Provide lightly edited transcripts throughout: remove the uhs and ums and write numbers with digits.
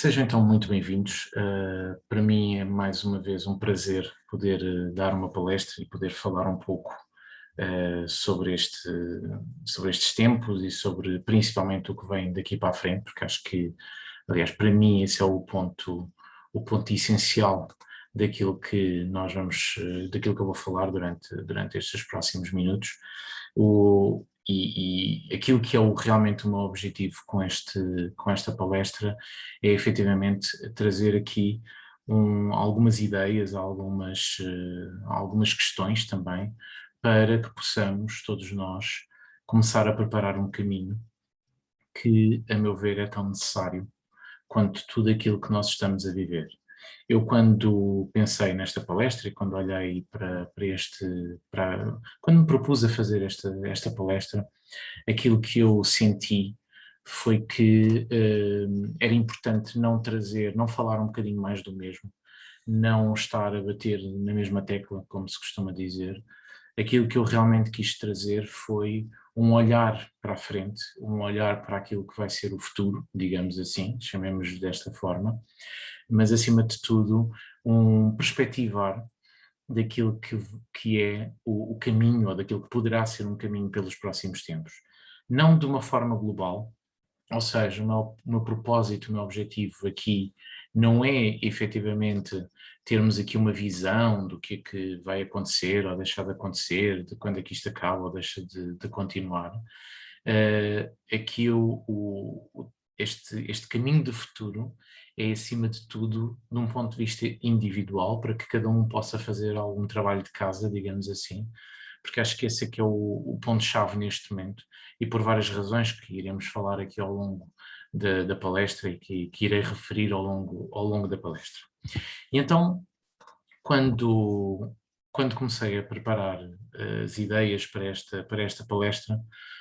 Sejam então muito bem-vindos. Para mim é mais uma vez um prazer poder dar uma palestra e poder falar um pouco sobre sobre estes tempos e sobre principalmente o que vem daqui para a frente, porque acho que, aliás, para mim esse é o ponto essencial daquilo que nós daquilo que eu vou falar durante estes próximos minutos. E aquilo que é realmente o meu objetivo com esta palestra é efetivamente trazer aqui algumas ideias, algumas questões também, para que possamos, todos nós, começar a preparar um caminho que, a meu ver, é tão necessário quanto tudo aquilo que nós estamos a viver. Eu, quando pensei nesta palestra e quando olhei quando me propus a fazer esta palestra, aquilo que eu senti foi que era importante não falar um bocadinho mais do mesmo, não estar a bater na mesma tecla, como se costuma dizer. Aquilo que eu realmente quis trazer foi um olhar para a frente, um olhar para aquilo que vai ser o futuro, digamos assim, chamemos desta forma, mas acima de tudo um perspectivar daquilo que é o caminho, ou daquilo que poderá ser um caminho pelos próximos tempos. Não de uma forma global, ou seja, o meu propósito, o meu objetivo aqui não é efetivamente termos aqui uma visão do que é que vai acontecer ou deixar de acontecer, de quando é que isto acaba ou deixa de continuar. Aqui este caminho de futuro é, acima de tudo, de um ponto de vista individual, para que cada um possa fazer algum trabalho de casa, digamos assim, porque acho que esse é que é o ponto-chave neste momento, e por várias razões que iremos falar aqui ao longo da palestra e que irei referir ao longo da palestra. E então, quando, quando comecei a preparar as ideias para esta palestra,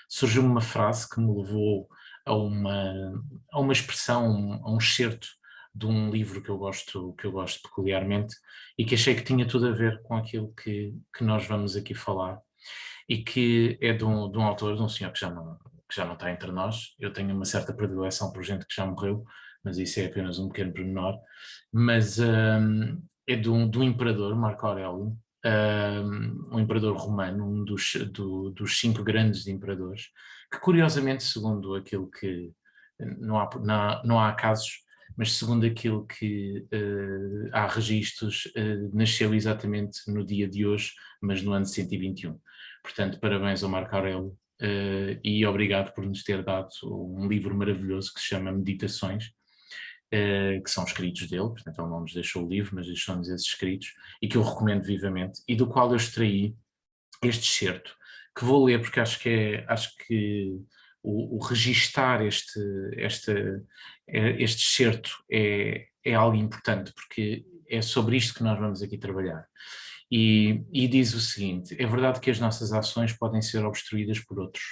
surgiu uma frase que me levou a a uma expressão, a um excerto de um livro que eu gosto peculiarmente e que achei que tinha tudo a ver com aquilo que nós vamos aqui falar, e que é de um autor, de um senhor que já não está entre nós. Eu tenho uma certa predileção por gente que já morreu, mas isso é apenas um pequeno pormenor. Mas é de um imperador, Marco Aurélio, um imperador romano, dos cinco grandes imperadores, que curiosamente, segundo aquilo que não há casos, mas segundo aquilo que há registros, nasceu exatamente no dia de hoje, mas no ano 121. Portanto, parabéns ao Marco Aurélio, e obrigado por nos ter dado um livro maravilhoso que se chama Meditações, que são escritos dele. Portanto, ele não nos deixou o livro, mas deixou-nos esses escritos, e que eu recomendo vivamente, e do qual eu extraí este excerto, que vou ler porque acho que o registar este excerto é algo importante, porque é sobre isto que nós vamos aqui trabalhar. E diz o seguinte: é verdade que as nossas ações podem ser obstruídas por outros,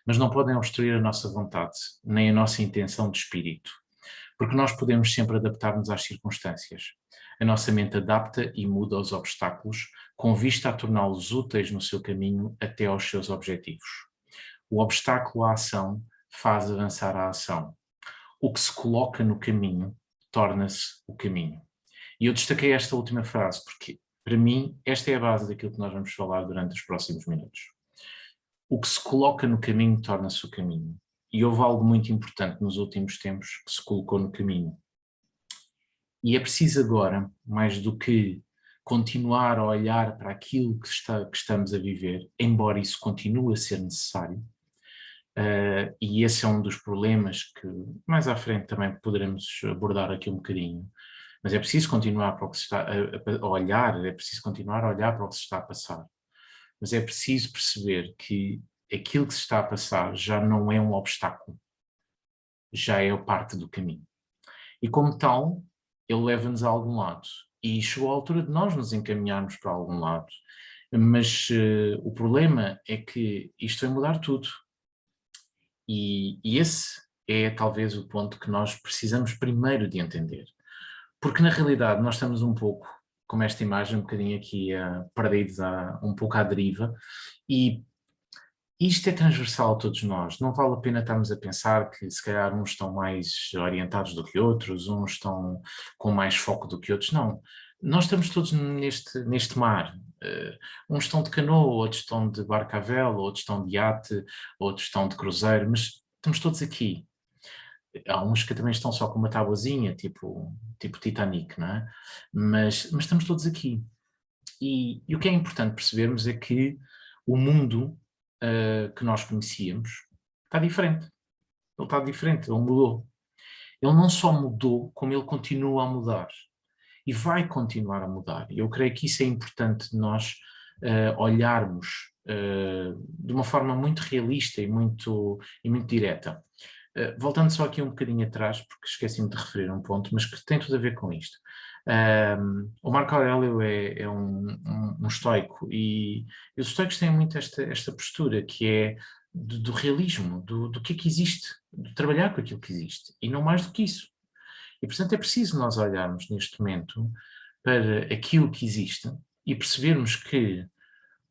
mas não podem obstruir a nossa vontade, nem a nossa intenção de espírito, porque nós podemos sempre adaptar-nos às circunstâncias. A nossa mente adapta e muda os obstáculos, com vista a torná-los úteis no seu caminho até aos seus objetivos. O obstáculo à ação faz avançar a ação. O que se coloca no caminho torna-se o caminho. E eu destaquei esta última frase porque, para mim, esta é a base daquilo que nós vamos falar durante os próximos minutos. O que se coloca no caminho torna-se o caminho. E houve algo muito importante nos últimos tempos que se colocou no caminho. E é preciso agora, mais do que continuar a olhar para aquilo que estamos a viver, embora isso continue a ser necessário, e esse é um dos problemas que mais à frente também poderemos abordar aqui um bocadinho, mas é preciso continuar para o que se está a olhar, é preciso continuar a olhar para o que se está a passar, mas é preciso perceber que aquilo que se está a passar já não é um obstáculo, já é parte do caminho. E como tal, ele leva-nos a algum lado. E chegou a altura de nós nos encaminharmos para algum lado. Mas o problema é que isto vai mudar tudo. E esse é talvez o ponto que nós precisamos primeiro de entender. Porque na realidade nós estamos um pouco, como esta imagem, um bocadinho aqui perdidos, um pouco à deriva, e Isto é transversal a todos nós, não vale a pena estarmos a pensar que se calhar uns estão mais orientados do que outros, uns estão com mais foco do que outros, não. Nós estamos todos neste mar. Uns estão de canoa, outros estão de barca à vela, outros estão de iate, outros estão de cruzeiro, mas estamos todos aqui. Há uns que também estão só com uma tabuazinha, tipo Titanic, não é? Mas estamos todos aqui. E o que é importante percebermos é que o mundo que nós conhecíamos está diferente. Ele está diferente, ele mudou. Ele não só mudou, como ele continua a mudar. E vai continuar a mudar. E eu creio que isso é importante nós olharmos de uma forma muito realista e muito direta. Voltando só aqui um bocadinho atrás, porque esqueci-me de referir um ponto, mas que tem tudo a ver com isto. O Marco Aurélio é um estoico e os estoicos têm muito esta postura que é do realismo, do que é que existe, de trabalhar com aquilo que existe e não mais do que isso. E portanto é preciso nós olharmos neste momento para aquilo que existe e percebermos que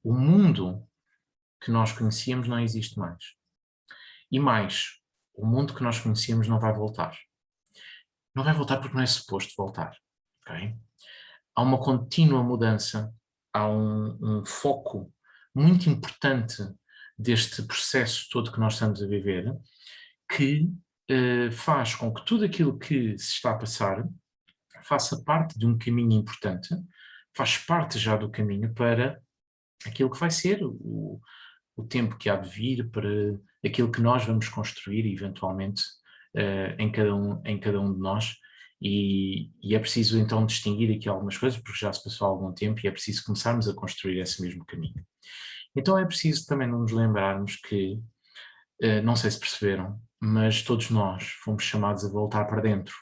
o mundo que nós conhecíamos não existe mais. E mais, o mundo que nós conhecíamos não vai voltar. Não vai voltar porque não é suposto voltar. Okay? Há uma contínua mudança, há um foco muito importante deste processo todo que nós estamos a viver, que faz com que tudo aquilo que se está a passar faça parte de um caminho importante, faz parte já do caminho para aquilo que vai ser o tempo que há de vir, para aquilo que nós vamos construir eventualmente em cada um de nós. E é preciso então distinguir aqui algumas coisas, porque já se passou algum tempo e é preciso começarmos a construir esse mesmo caminho. Então é preciso também nos lembrarmos que, não sei se perceberam, mas todos nós fomos chamados a voltar para dentro.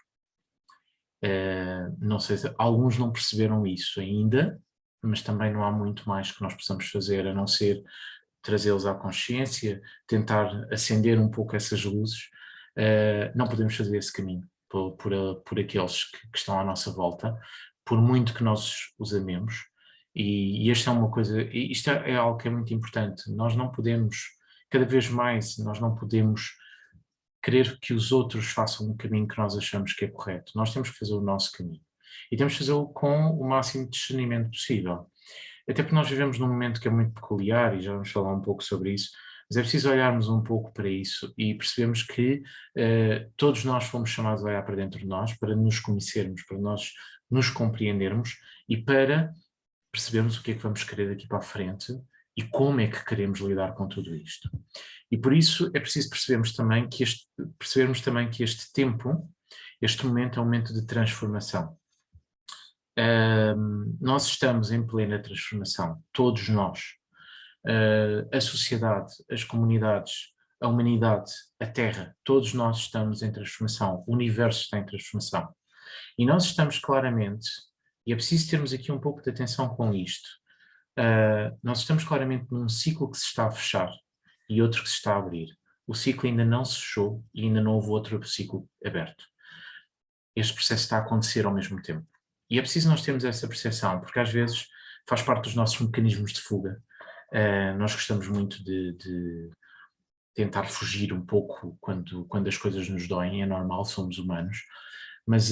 Não sei se alguns não perceberam isso ainda, mas também não há muito mais que nós possamos fazer a não ser trazê-los à consciência, tentar acender um pouco essas luzes. Não podemos fazer esse caminho por aqueles que estão à nossa volta, por muito que nós os amemos. E esta é uma coisa, isto é algo que é muito importante. Nós não podemos, cada vez mais, nós não podemos querer que os outros façam um caminho que nós achamos que é correto. Nós temos que fazer o nosso caminho. E temos que fazê-lo com o máximo de discernimento possível. Até porque nós vivemos num momento que é muito peculiar, e já vamos falar um pouco sobre isso, mas é preciso olharmos um pouco para isso e percebermos que todos nós fomos chamados a olhar para dentro de nós, para nos conhecermos, para nós nos compreendermos e para percebermos o que é que vamos querer daqui para a frente e como é que queremos lidar com tudo isto. E por isso é preciso percebermos também que este tempo, este momento é um momento de transformação. Nós estamos em plena transformação, todos nós. A sociedade, as comunidades, a humanidade, a Terra, todos nós estamos em transformação, o universo está em transformação. E nós estamos claramente, e é preciso termos aqui um pouco de atenção com isto, nós estamos claramente num ciclo que se está a fechar e outro que se está a abrir. O ciclo ainda não se fechou e ainda não houve outro ciclo aberto. Este processo está a acontecer ao mesmo tempo. E é preciso nós termos essa percepção, porque às vezes faz parte dos nossos mecanismos de fuga. Nós gostamos muito de tentar fugir um pouco quando as coisas nos doem, é normal, somos humanos, mas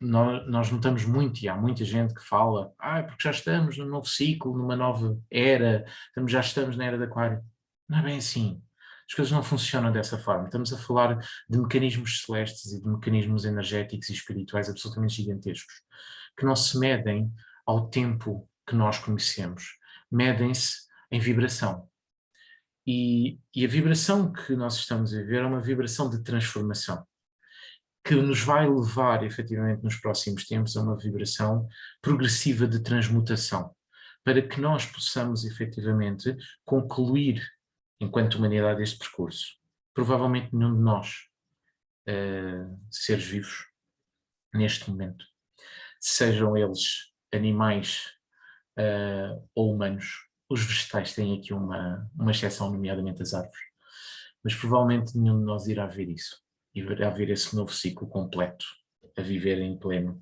nós notamos muito, e há muita gente que fala, porque já estamos num novo ciclo, numa nova era, já estamos na era de Aquário. Não é bem assim. As coisas não funcionam dessa forma. Estamos a falar de mecanismos celestes e de mecanismos energéticos e espirituais absolutamente gigantescos, que não se medem ao tempo que nós conhecemos. Medem-se em vibração. E a vibração que nós estamos a viver é uma vibração de transformação, que nos vai levar, efetivamente, nos próximos tempos, a uma vibração progressiva de transmutação, para que nós possamos, efetivamente, concluir, enquanto humanidade, este percurso. Provavelmente nenhum de nós, seres vivos, neste momento, sejam eles animais ou humanos, os vegetais têm aqui uma exceção, nomeadamente as árvores, mas provavelmente nenhum de nós irá ver isso, irá ver esse novo ciclo completo, a viver em pleno,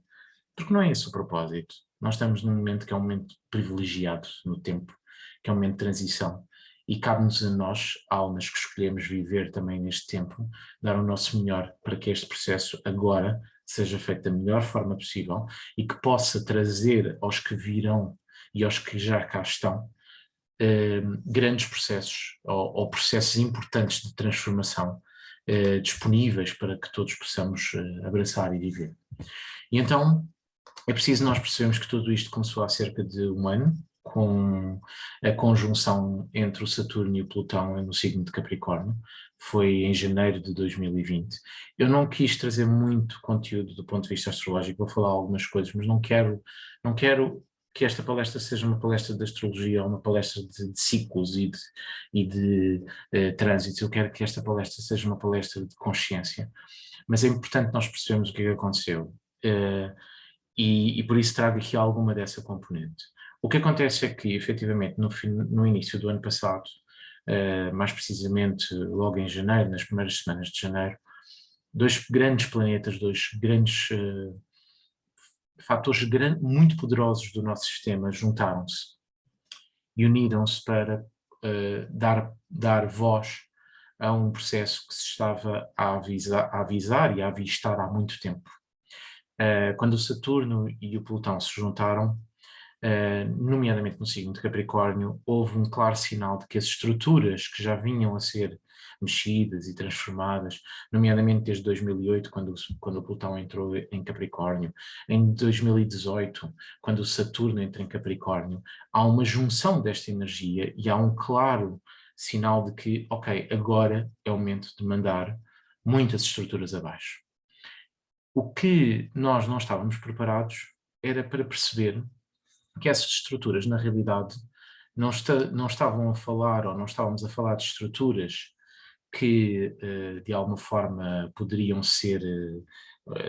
porque não é esse o propósito. Nós estamos num momento que é um momento privilegiado no tempo, que é um momento de transição, e cabe-nos a nós, almas que escolhemos viver também neste tempo, dar o nosso melhor para que este processo agora seja feito da melhor forma possível e que possa trazer aos que virão e aos que já cá estão grandes processos ou processos importantes de transformação disponíveis para que todos possamos abraçar e viver. E então é preciso nós percebermos que tudo isto começou há cerca de um ano, com a conjunção entre o Saturno e o Plutão no signo de Capricórnio, foi em janeiro de 2020. Eu não quis trazer muito conteúdo do ponto de vista astrológico, vou falar algumas coisas, mas não quero que esta palestra seja uma palestra de astrologia ou uma palestra de ciclos e de trânsitos. Eu quero que esta palestra seja uma palestra de consciência, mas é importante nós percebermos o que é que aconteceu. E por isso trago aqui alguma dessa componente. O que acontece é que, efetivamente, no início do ano passado, mais precisamente logo em janeiro, nas primeiras semanas de janeiro, dois grandes planetas, dois grandes fatores muito poderosos do nosso sistema juntaram-se e uniram-se para dar voz a um processo que se estava a avisar e a avistar há muito tempo. Quando o Saturno e o Plutão se juntaram, nomeadamente no signo de Capricórnio, houve um claro sinal de que as estruturas que já vinham a ser mexidas e transformadas, nomeadamente desde 2008, quando o Plutão entrou em Capricórnio, em 2018, quando o Saturno entra em Capricórnio, há uma junção desta energia e há um claro sinal de que, ok, agora é o momento de mandar muitas estruturas abaixo. O que nós não estávamos preparados era para perceber que essas estruturas, na realidade, não estavam a falar, ou não estávamos a falar de estruturas que, de alguma forma, poderiam ser,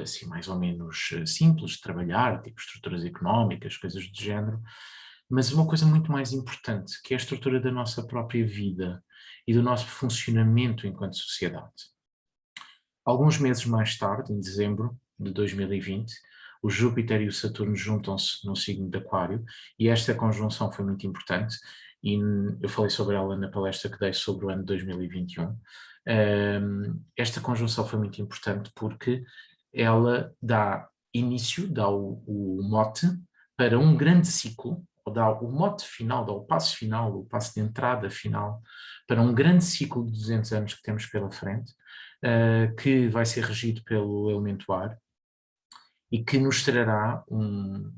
assim, mais ou menos simples de trabalhar, tipo estruturas económicas, coisas do género, mas uma coisa muito mais importante, que é a estrutura da nossa própria vida e do nosso funcionamento enquanto sociedade. Alguns meses mais tarde, em dezembro de 2020, o Júpiter e o Saturno juntam-se no signo de Aquário e esta conjunção foi muito importante e eu falei sobre ela na palestra que dei sobre o ano de 2021. Esta conjunção foi muito importante porque ela dá início, dá o mote para um grande ciclo, ou dá o mote final, dá o passo de entrada final para um grande ciclo de 200 anos que temos pela frente, que vai ser regido pelo elemento ar e que nos trará uma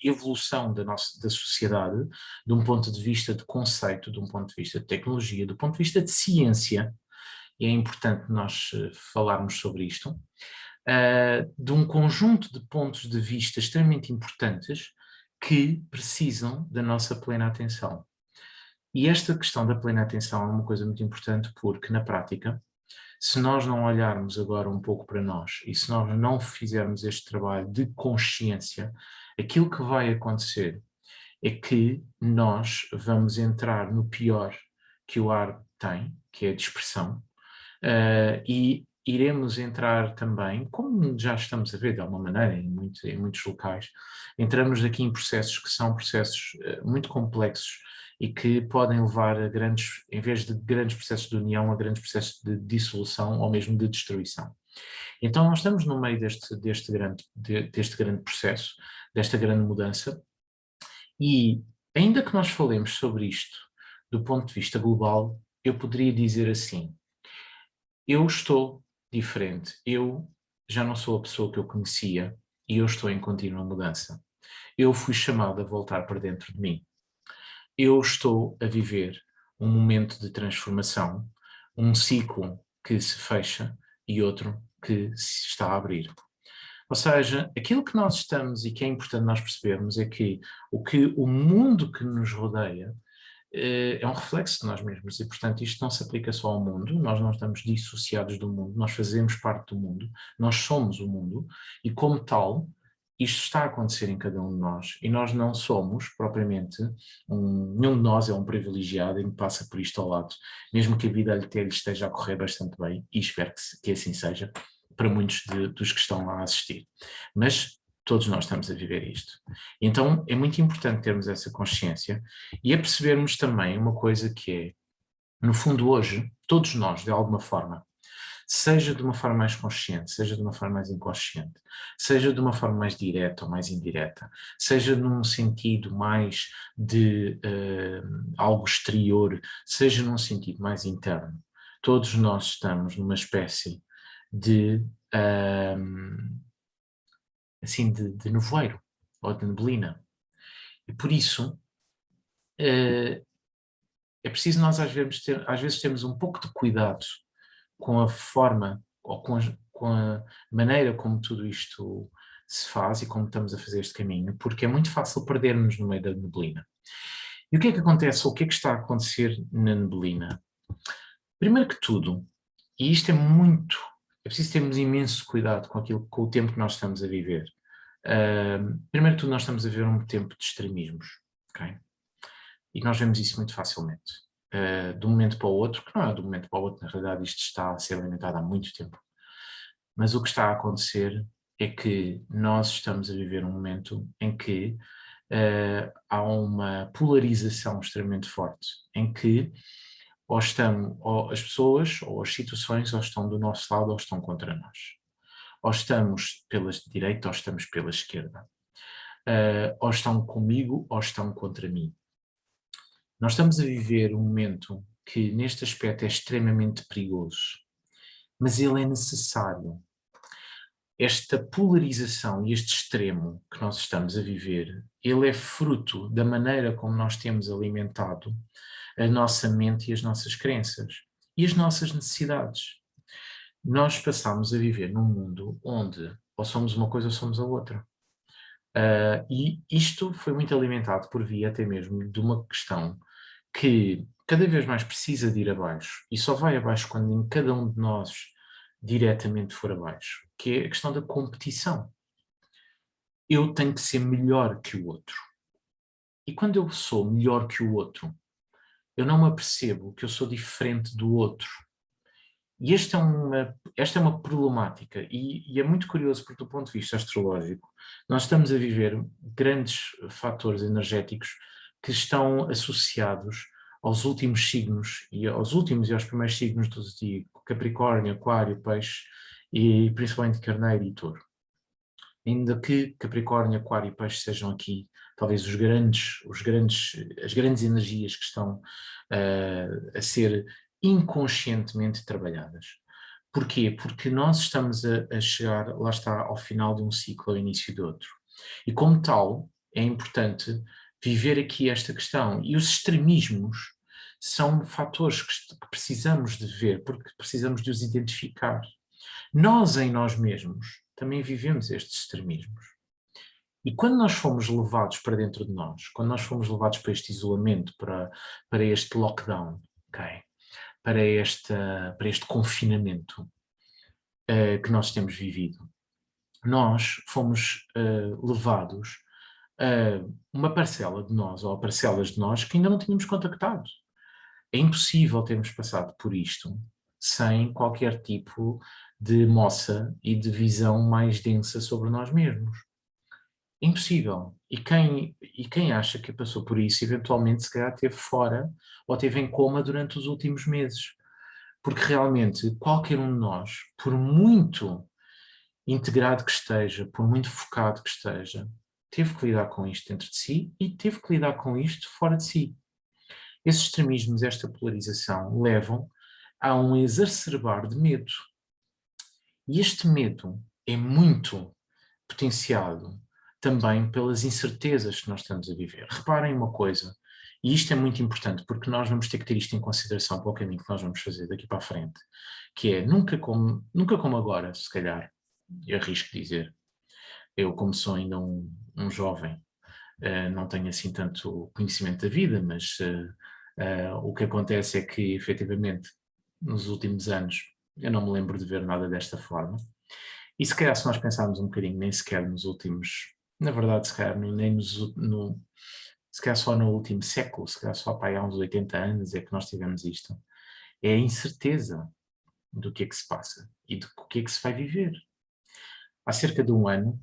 evolução da sociedade de um ponto de vista de conceito, de um ponto de vista de tecnologia, do ponto de vista de ciência, e é importante nós falarmos sobre isto, de um conjunto de pontos de vista extremamente importantes que precisam da nossa plena atenção. E esta questão da plena atenção é uma coisa muito importante porque, na prática, se nós não olharmos agora um pouco para nós e se nós não fizermos este trabalho de consciência, aquilo que vai acontecer é que nós vamos entrar no pior que o ar tem, que é a dispersão, e iremos entrar também, como já estamos a ver de alguma maneira em muitos locais, entramos aqui em processos que são processos muito complexos e que podem levar a grandes, em vez de grandes processos de união, a grandes processos de dissolução ou mesmo de destruição. Então nós estamos no meio deste grande processo, desta grande mudança, e ainda que nós falemos sobre isto do ponto de vista global, eu poderia dizer assim: eu estou diferente, eu já não sou a pessoa que eu conhecia e eu estou em contínua mudança. Eu fui chamado a voltar para dentro de mim. Eu estou a viver um momento de transformação, um ciclo que se fecha e outro que se está a abrir. Ou seja, aquilo que nós estamos e que é importante nós percebermos é que o mundo que nos rodeia é um reflexo de nós mesmos e, portanto, isto não se aplica só ao mundo, nós não estamos dissociados do mundo, nós fazemos parte do mundo, nós somos o mundo e, como tal, isto está a acontecer em cada um de nós e nós não somos propriamente, nenhum de nós é um privilegiado e passa por isto ao lado, mesmo que a vida lhe esteja a correr bastante bem, e espero que assim seja, para muitos dos que estão lá a assistir. Mas todos nós estamos a viver isto. Então é muito importante termos essa consciência e a percebermos também uma coisa que é, No fundo, hoje, todos nós, de alguma forma, seja de uma forma mais consciente, seja de uma forma mais inconsciente, seja de uma forma mais direta ou mais indireta, seja num sentido mais de algo exterior, seja num sentido mais interno, todos nós estamos numa espécie de, assim, de nevoeiro ou de neblina. E por isso, é preciso nós às vezes termos um pouco de cuidado com a forma ou com a maneira como tudo isto se faz e como estamos a fazer este caminho, porque é muito fácil perdermos no meio da neblina. E o que é que acontece, ou o que é que está a acontecer na neblina? Primeiro que tudo, e isto é preciso termos imenso cuidado com o tempo que nós estamos a viver. Primeiro que tudo, nós estamos a viver um tempo de extremismos, ok? E nós vemos isso muito facilmente. De um momento para o outro, que não é de um momento para o outro, na realidade isto está a ser alimentado há muito tempo. Mas o que está a acontecer é que nós estamos a viver um momento em que há uma polarização extremamente forte, em que ou as pessoas ou as situações ou estão do nosso lado ou estão contra nós. Ou estamos pela direita ou estamos pela esquerda. Ou estão comigo ou estão contra mim. Nós estamos a viver um momento que neste aspecto é extremamente perigoso, mas ele é necessário. Esta polarização e este extremo que nós estamos a viver, ele é fruto da maneira como nós temos alimentado a nossa mente e as nossas crenças e as nossas necessidades. Nós passamos a viver num mundo onde ou somos uma coisa ou somos a outra. E isto foi muito alimentado por via até mesmo de uma questão que cada vez mais precisa de ir abaixo, e só vai abaixo quando em cada um de nós diretamente for abaixo, que é a questão da competição. Eu tenho que ser melhor que o outro. E quando eu sou melhor que o outro, eu não me apercebo que eu sou diferente do outro. E esta é uma problemática, e é muito curioso porque do ponto de vista astrológico, nós estamos a viver grandes fatores energéticos que estão associados aos últimos signos, e aos últimos e aos primeiros signos do zodíaco, Capricórnio, Aquário, Peixe, e principalmente Carneiro e Touro. Ainda que Capricórnio, Aquário e Peixe sejam aqui talvez as grandes energias que estão a ser inconscientemente trabalhadas. Porquê? Porque nós estamos a chegar, lá está, ao final de um ciclo, ao início de outro. E como tal, é importante viver aqui esta questão. E os extremismos são fatores que precisamos de ver, porque precisamos de os identificar. Nós, em nós mesmos, também vivemos estes extremismos. E quando nós fomos levados para dentro de nós, quando nós fomos levados para este isolamento, para este lockdown, okay? Para este confinamento que nós temos vivido, nós fomos levados a uma parcela de nós, ou a parcelas de nós, que ainda não tínhamos contactado. É impossível termos passado por isto sem qualquer tipo de moça e de visão mais densa sobre nós mesmos. É impossível. E quem acha que passou por isso, eventualmente, se calhar esteve fora ou esteve em coma durante os últimos meses. Porque realmente qualquer um de nós, por muito integrado que esteja, por muito focado que esteja, teve que lidar com isto dentro de si e teve que lidar com isto fora de si. Esses extremismos, esta polarização, levam a um exacerbar de medo. E este medo é muito potenciado também pelas incertezas que nós estamos a viver. Reparem uma coisa, e isto é muito importante porque nós vamos ter que ter isto em consideração para o caminho que nós vamos fazer daqui para a frente, que é nunca como agora, se calhar, eu arrisco dizer, eu como sou ainda um jovem, não tenho assim tanto conhecimento da vida, mas o que acontece é que efetivamente nos últimos anos eu não me lembro de ver nada desta forma. E se calhar se nós pensarmos um bocadinho, nem sequer nos últimos, na verdade se calhar nem se calhar só no último século, se calhar só para aí há uns 80 anos é que nós tivemos isto, é a incerteza do que é que se passa e do que é que se vai viver. Há cerca de um ano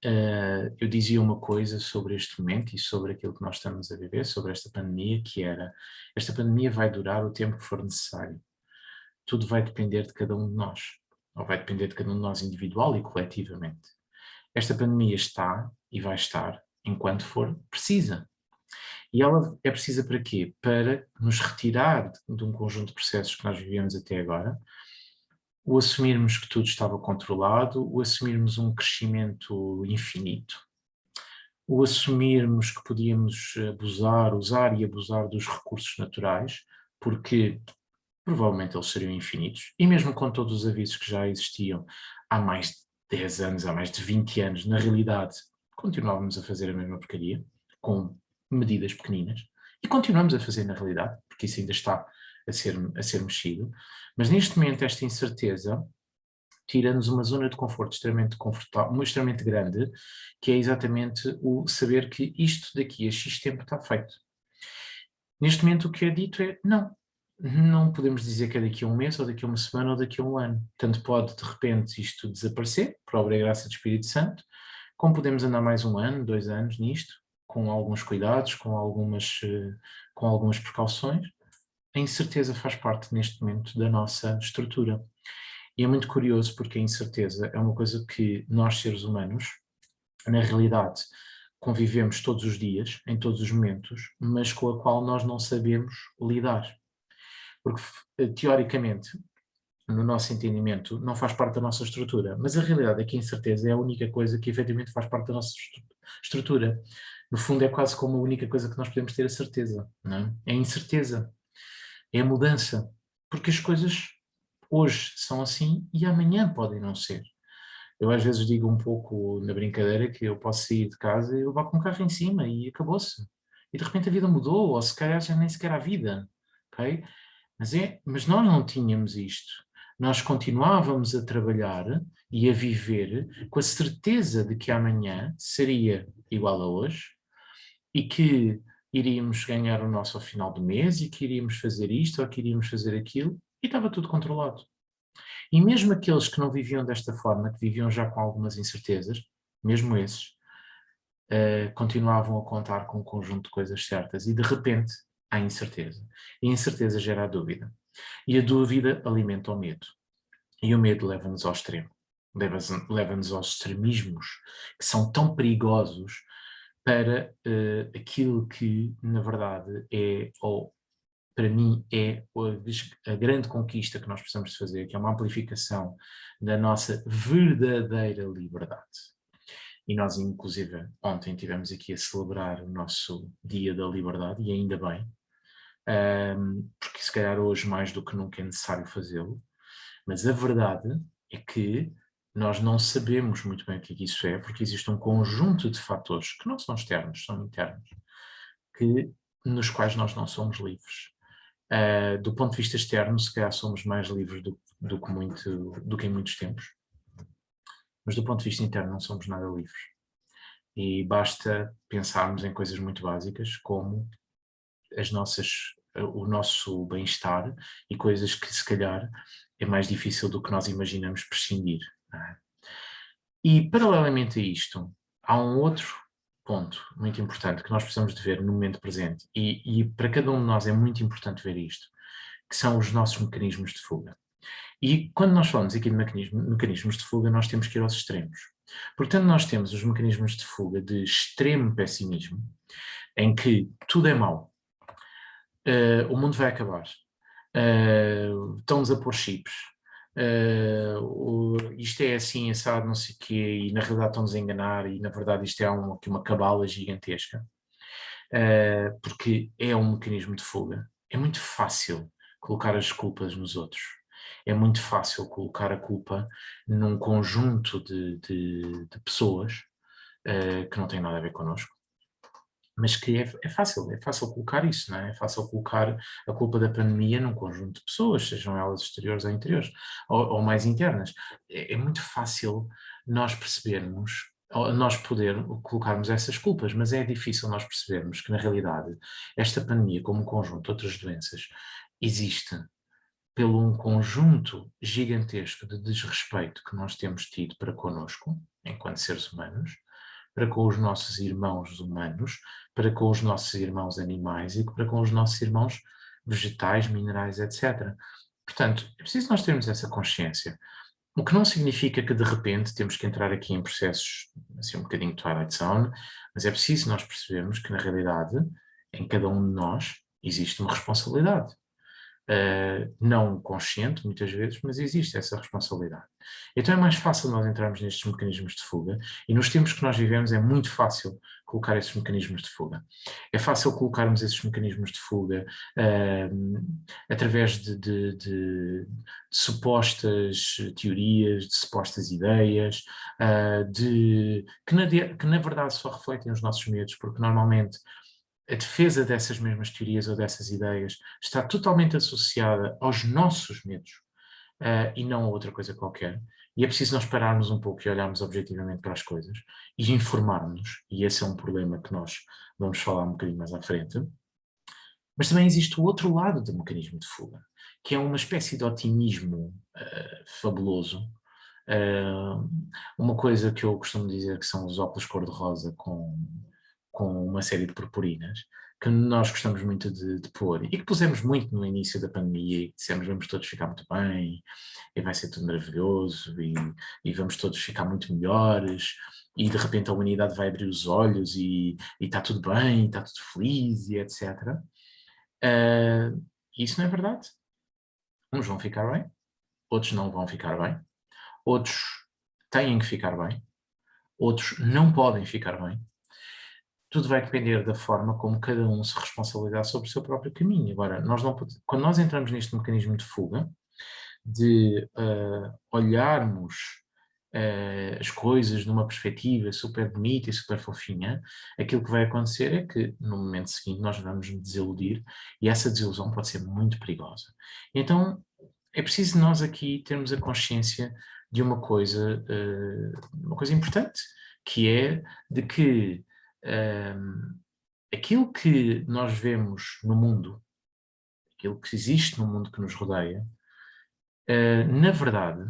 eu dizia uma coisa sobre este momento e sobre aquilo que nós estamos a viver, sobre esta pandemia, que era, esta pandemia vai durar o tempo que for necessário. Tudo vai depender de cada um de nós, ou vai depender de cada um de nós individual e coletivamente. Esta pandemia está e vai estar enquanto for precisa. E ela é precisa para quê? Para nos retirar de um conjunto de processos que nós vivemos até agora, o assumirmos que tudo estava controlado, o assumirmos um crescimento infinito, o assumirmos que podíamos usar e abusar dos recursos naturais, porque provavelmente eles seriam infinitos, e mesmo com todos os avisos que já existiam há mais de 10 anos, há mais de 20 anos, na realidade continuávamos a fazer a mesma porcaria, com medidas pequeninas, e continuamos a fazer na realidade, porque isso ainda está a ser mexido, mas neste momento esta incerteza tira-nos uma zona de conforto extremamente confortável, extremamente grande, que é exatamente o saber que isto daqui a X tempo está feito. Neste momento o que é dito é não podemos dizer que é daqui a um mês, ou daqui a uma semana, ou daqui a um ano. Tanto pode, de repente, isto desaparecer, por obra e graça do Espírito Santo, como podemos andar mais um ano, 2 anos nisto, com alguns cuidados, com algumas precauções. A incerteza faz parte, neste momento, da nossa estrutura. E é muito curioso porque a incerteza é uma coisa que nós, seres humanos, na realidade, convivemos todos os dias, em todos os momentos, mas com a qual nós não sabemos lidar. Porque, teoricamente, no nosso entendimento, não faz parte da nossa estrutura, mas a realidade é que a incerteza é a única coisa que efetivamente faz parte da nossa estrutura. No fundo, é quase como a única coisa que nós podemos ter a certeza, não é? É a incerteza, é a mudança, porque as coisas hoje são assim e amanhã podem não ser. Eu às vezes digo um pouco na brincadeira que eu posso sair de casa e levar com um carro em cima e acabou-se. E de repente a vida mudou, ou se calhar já nem sequer há vida, ok? Mas nós não tínhamos isto. Nós continuávamos a trabalhar e a viver com a certeza de que amanhã seria igual a hoje e que iríamos ganhar o nosso ao final do mês e que iríamos fazer isto ou que iríamos fazer aquilo e estava tudo controlado. E mesmo aqueles que não viviam desta forma, que viviam já com algumas incertezas, mesmo esses, continuavam a contar com um conjunto de coisas certas e de repente há incerteza. E a incerteza gera a dúvida. E a dúvida alimenta o medo. E o medo leva-nos ao extremo. Leva-nos aos extremismos que são tão perigosos para aquilo que, na verdade, ou para mim, é a grande conquista que nós precisamos de fazer, que é uma amplificação da nossa verdadeira liberdade. E nós, inclusive, ontem tivemos aqui a celebrar o nosso Dia da Liberdade, e ainda bem, porque se calhar hoje mais do que nunca é necessário fazê-lo, mas a verdade é que nós não sabemos muito bem o que isso é, porque existe um conjunto de fatores que não são externos, são internos, nos quais nós não somos livres. Do ponto de vista externo, se calhar somos mais livres do que em muitos tempos, mas do ponto de vista interno não somos nada livres. E basta pensarmos em coisas muito básicas, como o nosso bem-estar e coisas que se calhar é mais difícil do que nós imaginamos prescindir. Não é? E paralelamente a isto, há um outro ponto muito importante que nós precisamos de ver no momento presente, e para cada um de nós é muito importante ver isto, que são os nossos mecanismos de fuga. E quando nós falamos aqui de mecanismos de fuga, nós temos que ir aos extremos. Portanto, nós temos os mecanismos de fuga de extremo pessimismo, em que tudo é mau, o mundo vai acabar, estão-nos a pôr chips, isto é assim, assado, não sei o quê, e na realidade estão-nos a enganar, e na verdade isto é aqui uma cabala gigantesca, porque é um mecanismo de fuga. É muito fácil colocar as culpas nos outros. É muito fácil colocar a culpa num conjunto de pessoas que não têm nada a ver connosco, mas que é fácil colocar isso, não é? É fácil colocar a culpa da pandemia num conjunto de pessoas, sejam elas exteriores ou interiores, ou mais internas. É muito fácil nós percebermos, ou nós colocarmos essas culpas, mas é difícil nós percebermos que, na realidade, esta pandemia, como um conjunto de outras doenças, existe pelo um conjunto gigantesco de desrespeito que nós temos tido para connosco, enquanto seres humanos, para com os nossos irmãos humanos, para com os nossos irmãos animais e para com os nossos irmãos vegetais, minerais, etc. Portanto, é preciso nós termos essa consciência. O que não significa que de repente temos que entrar aqui em processos assim um bocadinho Twilight Zone, mas é preciso nós percebermos que na realidade, em cada um de nós, existe uma responsabilidade. Não consciente, muitas vezes, mas existe essa responsabilidade. Então é mais fácil nós entrarmos nestes mecanismos de fuga, e nos tempos que nós vivemos é muito fácil colocar esses mecanismos de fuga. É fácil colocarmos esses mecanismos de fuga através de supostas teorias, de supostas ideias, que na verdade só refletem os nossos medos, porque normalmente a defesa dessas mesmas teorias ou dessas ideias está totalmente associada aos nossos medos, e não a outra coisa qualquer. E é preciso nós pararmos um pouco e olharmos objetivamente para as coisas e informarmos, e esse é um problema que nós vamos falar um bocadinho mais à frente. Mas também existe o outro lado do mecanismo de fuga, que é uma espécie de otimismo fabuloso. Uma coisa que eu costumo dizer que são os óculos cor-de-rosa com uma série de purpurinas, que nós gostamos muito de pôr, e que pusemos muito no início da pandemia, e dissemos vamos todos ficar muito bem, e vai ser tudo maravilhoso, e vamos todos ficar muito melhores, e de repente a humanidade vai abrir os olhos, e está tudo bem, está tudo feliz, e etc. Isso não é verdade. Uns vão ficar bem, outros não vão ficar bem, outros têm que ficar bem, outros não podem ficar bem. Tudo vai depender da forma como cada um se responsabilizar sobre o seu próprio caminho. Agora, quando nós entramos neste mecanismo de fuga, de olharmos as coisas numa perspectiva super bonita e super fofinha, aquilo que vai acontecer é que no momento seguinte nós vamos nos desiludir, e essa desilusão pode ser muito perigosa. Então é preciso nós aqui termos a consciência de uma coisa importante, que é de que aquilo que nós vemos no mundo, aquilo que existe no mundo que nos rodeia, na verdade,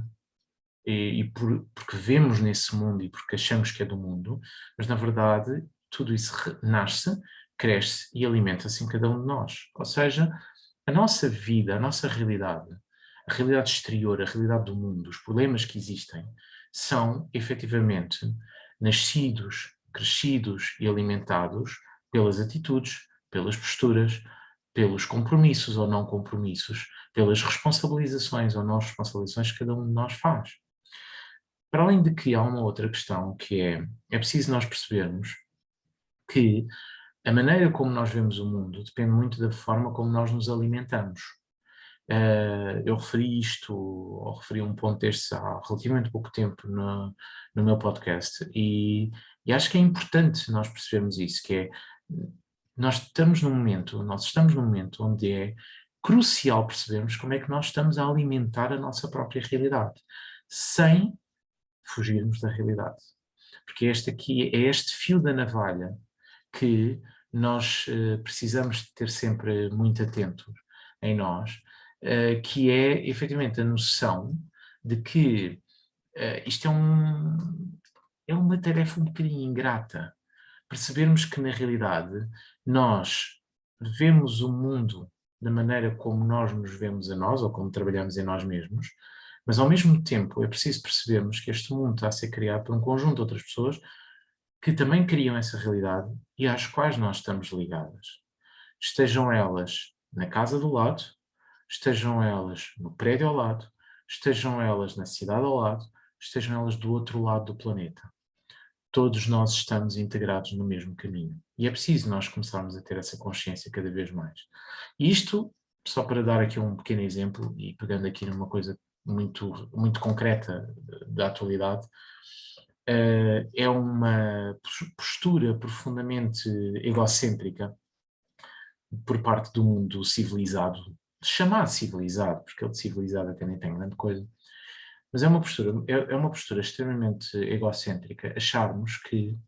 porque vemos nesse mundo e porque achamos que é do mundo, mas na verdade tudo isso nasce, cresce e alimenta-se em cada um de nós. Ou seja, a nossa vida, a realidade exterior, a realidade do mundo, os problemas que existem, são efetivamente nascidos, crescidos e alimentados pelas atitudes, pelas posturas, pelos compromissos ou não compromissos, pelas responsabilizações ou não responsabilizações que cada um de nós faz. Para além de que há uma outra questão que é preciso nós percebermos que a maneira como nós vemos o mundo depende muito da forma como nós nos alimentamos. Eu referi um ponto destes há relativamente pouco tempo no meu podcast, e acho que é importante nós percebermos isso, que é, nós estamos num momento onde é crucial percebermos como é que nós estamos a alimentar a nossa própria realidade, sem fugirmos da realidade. Porque é este fio da navalha que nós precisamos de ter sempre muito atentos em nós, que é efetivamente a noção de que isto é uma tarefa um bocadinho ingrata. Percebermos que na realidade nós vemos o mundo da maneira como nós nos vemos a nós, ou como trabalhamos em nós mesmos, mas ao mesmo tempo é preciso percebermos que este mundo está a ser criado por um conjunto de outras pessoas que também criam essa realidade e às quais nós estamos ligadas. Estejam elas na casa do lado, estejam elas no prédio ao lado, estejam elas na cidade ao lado, estejam elas do outro lado do planeta. Todos nós estamos integrados no mesmo caminho. E é preciso nós começarmos a ter essa consciência cada vez mais. E isto, só para dar aqui um pequeno exemplo, e pegando aqui numa coisa muito, muito concreta da atualidade, é uma postura profundamente egocêntrica por parte do mundo civilizado, chamado civilizado, porque ele de civilizado até nem tem grande coisa, mas é uma postura extremamente egocêntrica acharmos que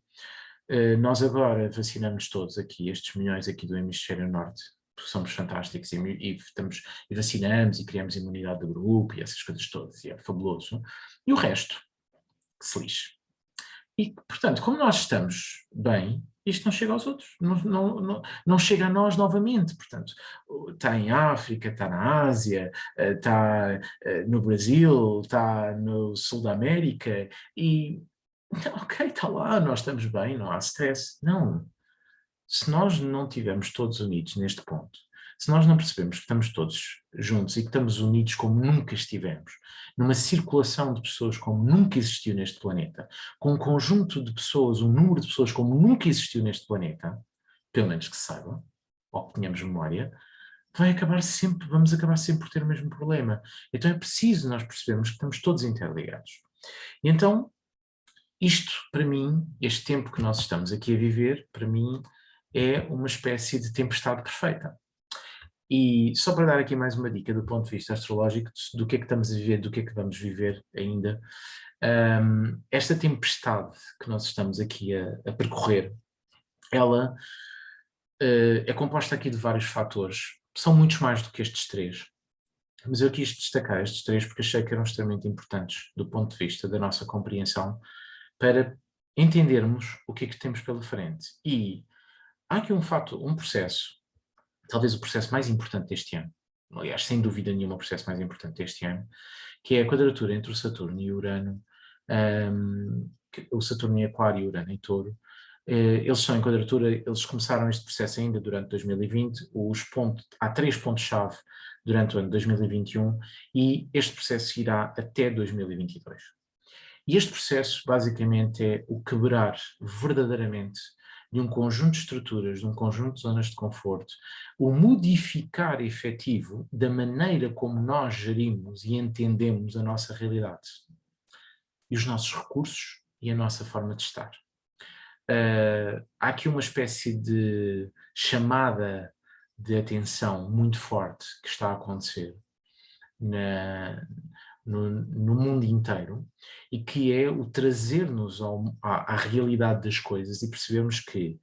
nós agora vacinamos todos aqui, estes milhões aqui do hemisfério norte, porque somos fantásticos e vacinamos e criamos imunidade do grupo e essas coisas todas, e é fabuloso, e o resto, que se lixe. E, portanto, como nós estamos bem, isto não chega aos outros, não chega a nós novamente. Portanto, está em África, está na Ásia, está no Brasil, está no Sul da América, e ok, está lá, nós estamos bem, não há stress. Não. Se nós não estivermos todos unidos neste ponto, se nós não percebemos que estamos todos juntos e que estamos unidos como nunca estivemos, numa circulação de pessoas como nunca existiu neste planeta, com um conjunto de pessoas, um número de pessoas como nunca existiu neste planeta, pelo menos que se saiba, ou que tenhamos memória, vamos acabar sempre por ter o mesmo problema. Então é preciso nós percebermos que estamos todos interligados. E então, isto, para mim, este tempo que nós estamos aqui a viver, para mim, é uma espécie de tempestade perfeita. E só para dar aqui mais uma dica do ponto de vista astrológico, do que é que estamos a viver, do que é que vamos viver ainda, esta tempestade que nós estamos aqui a percorrer, ela é composta aqui de vários fatores. São muitos mais do que estes três. Mas eu quis destacar estes três porque achei que eram extremamente importantes do ponto de vista da nossa compreensão para entendermos o que é que temos pela frente. E há aqui um processo, talvez o processo mais importante deste ano, aliás, sem dúvida nenhuma o processo mais importante deste ano, que é a quadratura entre o Saturno e o Urano, o Saturno em Aquário e o Urano em Touro. Eles são em quadratura, eles começaram este processo ainda durante 2020, há 3 pontos-chave durante o ano de 2021 e este processo irá até 2022. E este processo, basicamente, é o quebrar verdadeiramente de um conjunto de estruturas, de um conjunto de zonas de conforto, o modificar efetivo da maneira como nós gerimos e entendemos a nossa realidade e os nossos recursos e a nossa forma de estar. Há aqui uma espécie de chamada de atenção muito forte que está a acontecer no mundo inteiro e que é o trazer-nos à realidade das coisas e percebermos que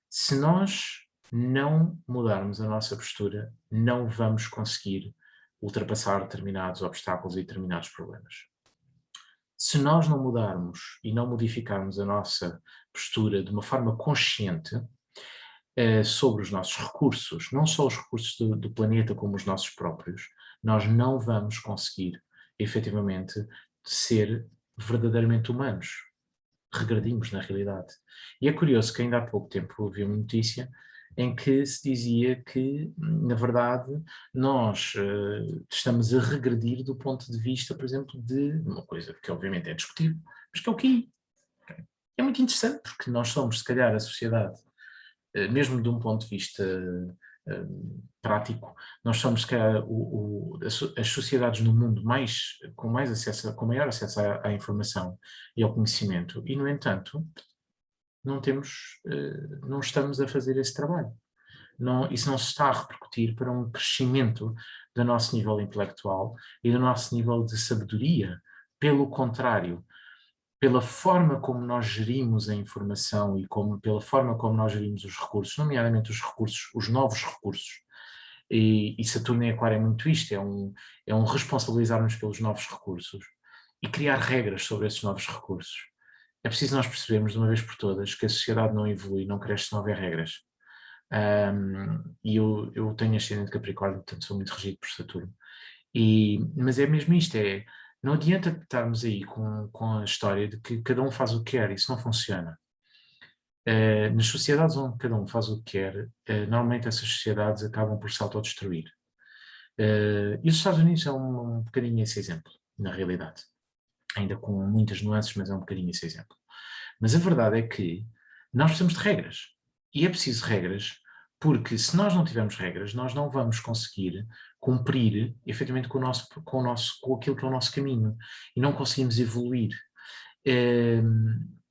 se nós não mudarmos a nossa postura, não vamos conseguir ultrapassar determinados obstáculos e determinados problemas. Se nós não mudarmos e não modificarmos a nossa postura de uma forma consciente sobre os nossos recursos, não só os recursos do planeta como os nossos próprios, nós não vamos conseguir efetivamente ser verdadeiramente humanos. Regredimos na realidade. E é curioso que ainda há pouco tempo ouvi uma notícia em que se dizia que, na verdade, nós estamos a regredir do ponto de vista, por exemplo, de uma coisa que obviamente é discutível, mas que é o QI. É muito interessante porque nós somos, se calhar, a sociedade, mesmo de um ponto de vista prático, nós somos se calhar, as sociedades no mundo com maior acesso à informação e ao conhecimento, e, no entanto, não estamos a fazer esse trabalho. Isso não se está a repercutir para um crescimento do nosso nível intelectual e do nosso nível de sabedoria. Pelo contrário, pela forma como nós gerimos a informação e pela forma como nós gerimos os recursos, nomeadamente os recursos, os novos recursos, e Saturno em Aquário é muito isto, é um responsabilizar-nos pelos novos recursos e criar regras sobre esses novos recursos. É preciso nós percebermos de uma vez por todas que a sociedade não evolui, não cresce se não houver regras. E eu tenho ascendente Capricórnio, portanto sou muito regido por Saturno. Mas é mesmo isto, não adianta estarmos aí com a história de que cada um faz o que quer, isso não funciona. Nas sociedades onde cada um faz o que quer, normalmente essas sociedades acabam por se autodestruir. E os Estados Unidos é um bocadinho esse exemplo, na realidade. Ainda com muitas nuances, mas é um bocadinho esse exemplo. Mas a verdade é que nós precisamos de regras. E é preciso regras, porque se nós não tivermos regras, nós não vamos conseguir cumprir efetivamente com aquilo que é o nosso caminho. E não conseguimos evoluir. E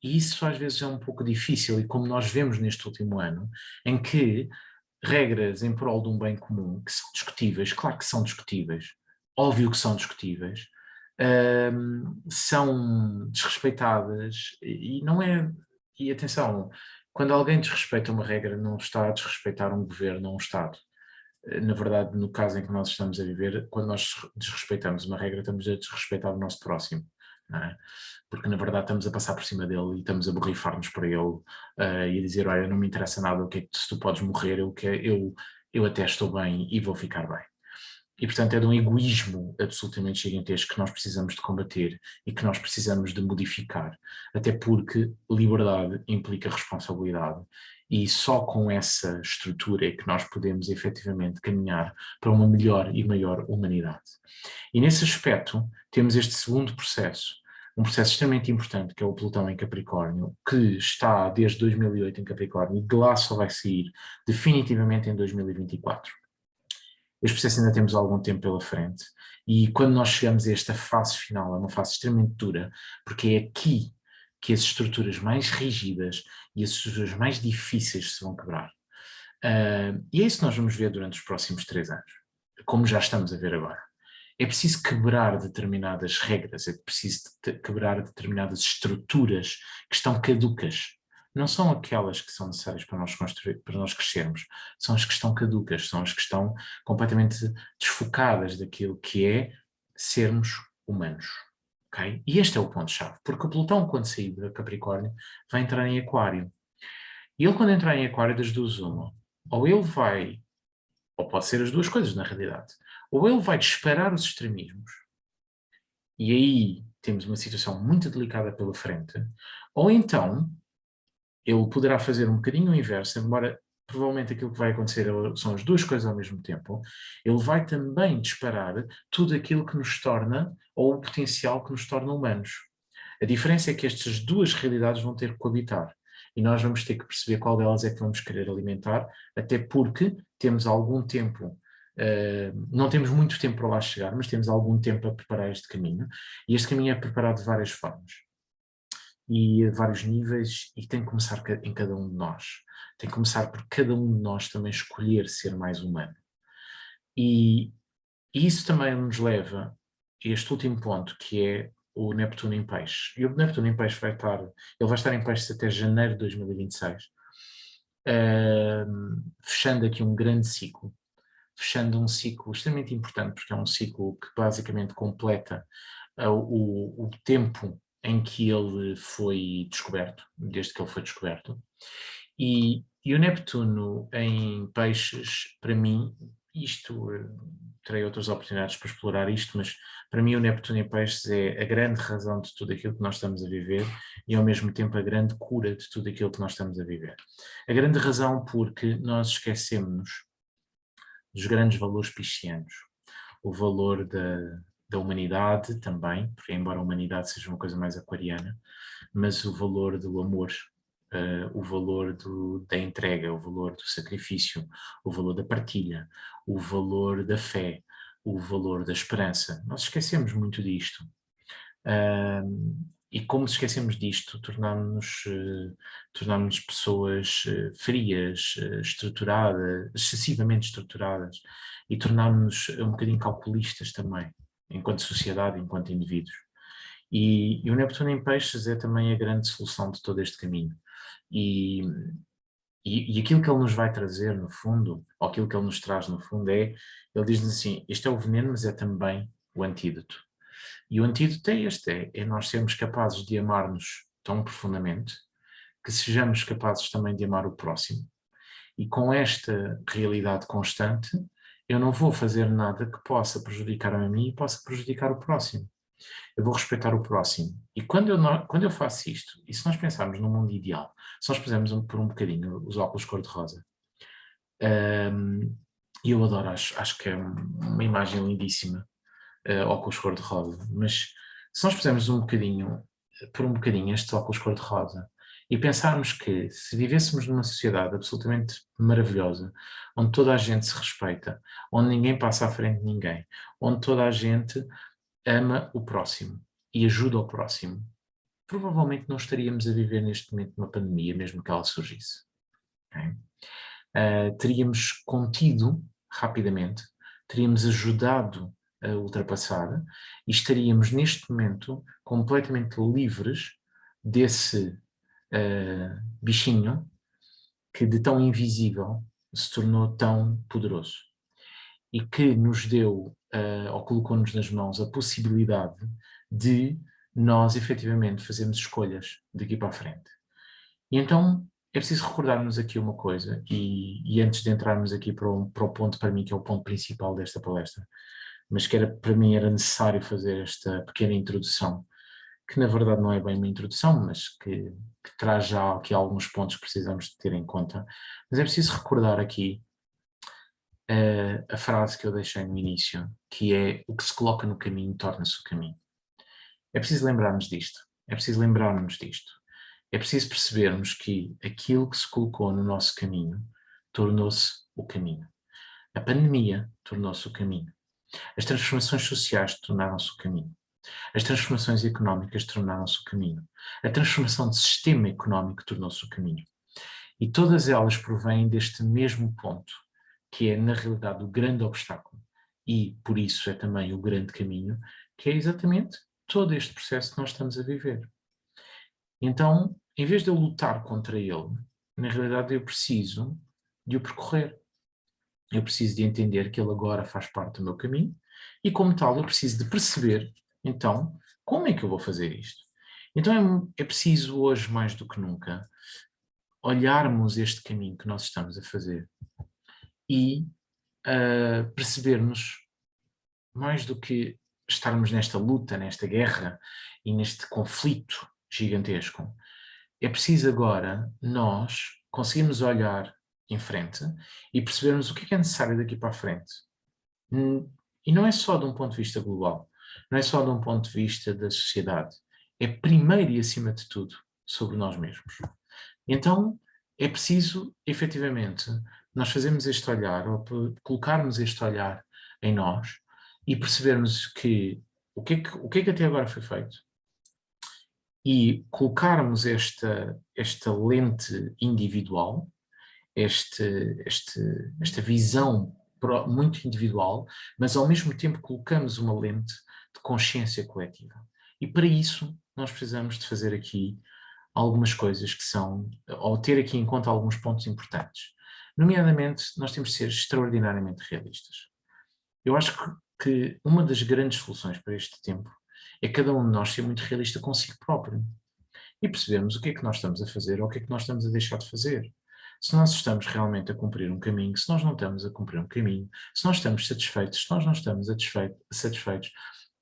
isso às vezes é um pouco difícil, e como nós vemos neste último ano, em que regras em prol de um bem comum, que são discutíveis, claro que são discutíveis, óbvio que são discutíveis, são desrespeitadas e não é. E atenção, quando alguém desrespeita uma regra, não está a desrespeitar um governo ou um Estado. Na verdade, no caso em que nós estamos a viver, quando nós desrespeitamos uma regra, estamos a desrespeitar o nosso próximo. não é? Porque na verdade estamos a passar por cima dele e estamos a borrifar-nos para ele e a dizer, olha, não me interessa nada, o que é que se tu podes morrer, eu até estou bem e vou ficar bem. E, portanto, é de um egoísmo absolutamente gigantesco que nós precisamos de combater e que nós precisamos de modificar. Até porque liberdade implica responsabilidade. E só com essa estrutura é que nós podemos efetivamente caminhar para uma melhor e maior humanidade. E nesse aspecto, temos este segundo processo, um processo extremamente importante, que é o Plutão em Capricórnio, que está desde 2008 em Capricórnio e de lá só vai sair definitivamente em 2024. Este processo ainda temos algum tempo pela frente e quando nós chegamos a esta fase final, é uma fase extremamente dura, porque é aqui que as estruturas mais rígidas e as estruturas mais difíceis se vão quebrar. E é isso que nós vamos ver durante os próximos 3 anos, como já estamos a ver agora. É preciso quebrar determinadas regras, é preciso quebrar determinadas estruturas que estão caducas. Não são aquelas que são necessárias para nós construir, para nós crescermos, são as que estão caducas, são as que estão completamente desfocadas daquilo que é sermos humanos. Okay? E este é o ponto-chave, porque o Plutão, quando sair de Capricórnio, vai entrar em Aquário. E ele, quando entrar em Aquário, das duas uma, ou ele vai, ou pode ser as duas coisas na realidade, ou ele vai disparar os extremismos, e aí temos uma situação muito delicada pela frente, ou então ele poderá fazer um bocadinho o inverso, embora provavelmente aquilo que vai acontecer são as duas coisas ao mesmo tempo, ele vai também disparar tudo aquilo que nos torna, ou o potencial que nos torna humanos. A diferença é que estas duas realidades vão ter que coabitar. E nós vamos ter que perceber qual delas é que vamos querer alimentar, até porque temos algum tempo, não temos muito tempo para lá chegar, mas temos algum tempo a preparar este caminho. E este caminho é preparado de várias formas e a vários níveis, e tem que começar em cada um de nós. Tem que começar por cada um de nós também escolher ser mais humano. E isso também nos leva a este último ponto, que é o Neptuno em Peixes. E o Neptuno em Peixes ele vai estar em Peixes até janeiro de 2026, fechando aqui um grande ciclo, fechando um ciclo extremamente importante, porque é um ciclo que basicamente completa o tempo em que ele foi descoberto, desde que ele foi descoberto. E o Neptuno em Peixes, para mim, isto, terei outras oportunidades para explorar isto, mas para mim o Neptuno em Peixes é a grande razão de tudo aquilo que nós estamos a viver e ao mesmo tempo a grande cura de tudo aquilo que nós estamos a viver. A grande razão porque nós esquecemos dos grandes valores piscianos, o valor da humanidade também, porque embora a humanidade seja uma coisa mais aquariana, mas o valor do amor, o valor da entrega, o valor do sacrifício, o valor da partilha, o valor da fé, o valor da esperança. Nós esquecemos muito disto. E como esquecemos disto, tornámos-nos pessoas frias, estruturadas, excessivamente estruturadas, e tornámos-nos um bocadinho calculistas também, enquanto sociedade, enquanto indivíduos. E o Neptuno em Peixes é também a grande solução de todo este caminho. E aquilo que ele nos vai trazer, no fundo, ou aquilo que ele nos traz, no fundo, ele diz-nos assim, este é o veneno, mas é também o antídoto. E o antídoto é este, é nós sermos capazes de amar-nos tão profundamente, que sejamos capazes também de amar o próximo. E com esta realidade constante, eu não vou fazer nada que possa prejudicar a mim e possa prejudicar o próximo. Eu vou respeitar o próximo. E quando eu faço isto, e se nós pensarmos num mundo ideal, se nós pusermos por um bocadinho os óculos cor-de-rosa, e eu adoro, acho que é uma imagem lindíssima, óculos cor-de-rosa, mas se nós pusermos por um bocadinho estes óculos cor-de-rosa e pensarmos que se vivêssemos numa sociedade absolutamente maravilhosa, onde toda a gente se respeita, onde ninguém passa à frente de ninguém, onde toda a gente ama o próximo e ajuda o próximo, provavelmente não estaríamos a viver neste momento uma pandemia, mesmo que ela surgisse. Okay? Teríamos contido rapidamente, teríamos ajudado a ultrapassar e estaríamos neste momento completamente livres desse bichinho que de tão invisível se tornou tão poderoso e que nos deu ou colocou-nos nas mãos a possibilidade de nós efetivamente fazemos escolhas daqui para a frente. E então é preciso recordarmos aqui uma coisa, e antes de entrarmos aqui para o ponto para mim que é o ponto principal desta palestra, mas que para mim era necessário fazer esta pequena introdução, que na verdade não é bem uma introdução, mas que traz já aqui alguns pontos que precisamos de ter em conta. Mas é preciso recordar aqui a frase que eu deixei no início, que é: o que se coloca no caminho torna-se o caminho. É preciso lembrarmos disto, é preciso lembrarmos disto. É preciso percebermos que aquilo que se colocou no nosso caminho tornou-se o caminho. A pandemia tornou-se o caminho. As transformações sociais tornaram-se o caminho. As transformações económicas tornaram-se o caminho. A transformação do sistema económico tornou-se o caminho. E todas elas provêm deste mesmo ponto, que é, na realidade, o grande obstáculo. E, por isso, é também o grande caminho, que é exatamente todo este processo que nós estamos a viver. Então, em vez de eu lutar contra ele, na realidade eu preciso de o percorrer. Eu preciso de entender que ele agora faz parte do meu caminho e, como tal, eu preciso de perceber, então, como é que eu vou fazer isto? Então é preciso hoje, mais do que nunca, olharmos este caminho que nós estamos a fazer e percebermos, mais do que estarmos nesta luta, nesta guerra e neste conflito gigantesco, é preciso agora nós conseguirmos olhar em frente e percebermos o que é necessário daqui para a frente. E não é só de um ponto de vista global, não é só de um ponto de vista da sociedade, é primeiro e acima de tudo sobre nós mesmos. Então é preciso, efetivamente, nós fazermos este olhar, ou colocarmos este olhar em nós e percebermos que o que é que até agora foi feito, e colocarmos esta lente individual, esta visão muito individual, mas ao mesmo tempo colocamos uma lente de consciência coletiva. E para isso nós precisamos de fazer aqui algumas coisas que são, ou ter aqui em conta alguns pontos importantes. Nomeadamente, nós temos de ser extraordinariamente realistas. Eu acho que uma das grandes soluções para este tempo é cada um de nós ser muito realista consigo próprio e percebermos o que é que nós estamos a fazer ou o que é que nós estamos a deixar de fazer. Se nós estamos realmente a cumprir um caminho, se nós não estamos a cumprir um caminho, se nós estamos satisfeitos, se nós não estamos satisfeitos,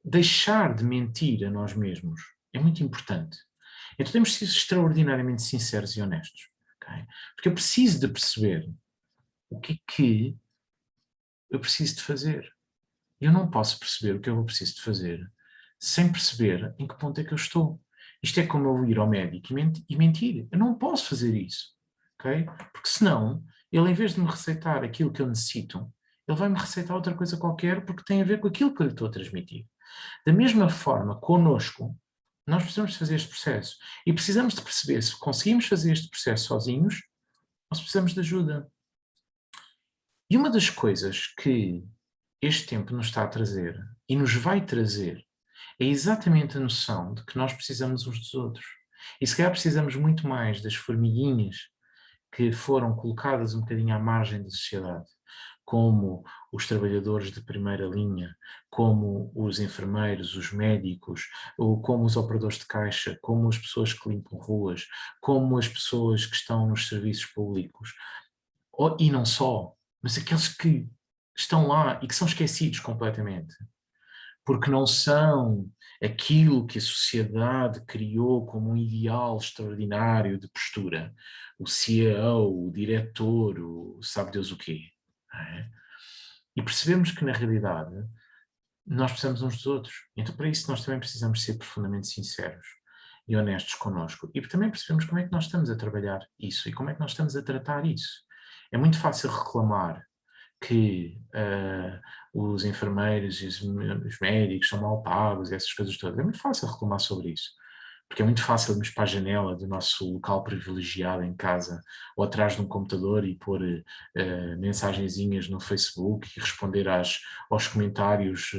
deixar de mentir a nós mesmos é muito importante. Então temos de ser extraordinariamente sinceros e honestos. Okay? Porque eu preciso de perceber o que é que eu preciso de fazer. Eu não posso perceber o que eu preciso de fazer sem perceber em que ponto é que eu estou. Isto é como eu ir ao médico e mentir. Eu não posso fazer isso. Okay? Porque senão, ele em vez de me receitar aquilo que eu necessito, ele vai me receitar outra coisa qualquer porque tem a ver com aquilo que eu lhe estou a transmitir. Da mesma forma, connosco, nós precisamos fazer este processo. E precisamos de perceber se conseguimos fazer este processo sozinhos ou se precisamos de ajuda. E uma das coisas que este tempo nos está a trazer e nos vai trazer é exatamente a noção de que nós precisamos uns dos outros. E se calhar precisamos muito mais das formiguinhas que foram colocadas um bocadinho à margem da sociedade, como os trabalhadores de primeira linha, como os enfermeiros, os médicos, ou como os operadores de caixa, como as pessoas que limpam ruas, como as pessoas que estão nos serviços públicos, e não só, mas aqueles que estão lá e que são esquecidos completamente, porque não são aquilo que a sociedade criou como um ideal extraordinário de postura. O CEO, o diretor, o sabe Deus o quê. É? E percebemos que, na realidade, nós precisamos uns dos outros. Então, para isso, nós também precisamos ser profundamente sinceros e honestos connosco. E também percebemos como é que nós estamos a trabalhar isso e como é que nós estamos a tratar isso. É muito fácil reclamar que os enfermeiros e os médicos são mal pagos, essas coisas todas. É muito fácil reclamar sobre isso, porque é muito fácil irmos para a janela do nosso local privilegiado em casa ou atrás de um computador e pôr mensagenzinhas no Facebook e responder aos comentários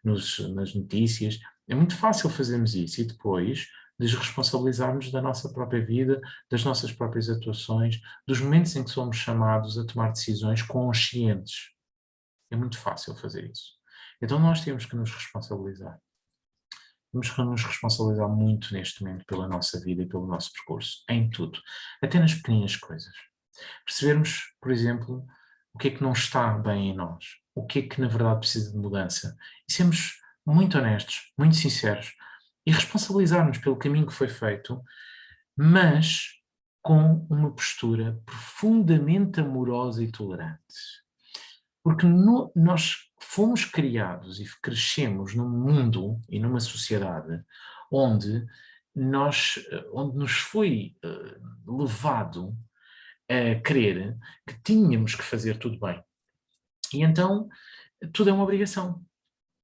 nas notícias. É muito fácil fazermos isso e depois desresponsabilizarmos da nossa própria vida, das nossas próprias atuações, dos momentos em que somos chamados a tomar decisões conscientes. É muito fácil fazer isso. Então nós temos que nos responsabilizar. temos que nos responsabilizar muito neste momento pela nossa vida e pelo nosso percurso, em tudo, até nas pequenas coisas. Percebermos, por exemplo, o que é que não está bem em nós, o que é que na verdade precisa de mudança, e sermos muito honestos, muito sinceros, e responsabilizar-nos pelo caminho que foi feito, mas com uma postura profundamente amorosa e tolerante. Porque nós fomos criados e crescemos num mundo e numa sociedade onde onde nos foi levado a crer que tínhamos que fazer tudo bem. E então tudo é uma obrigação.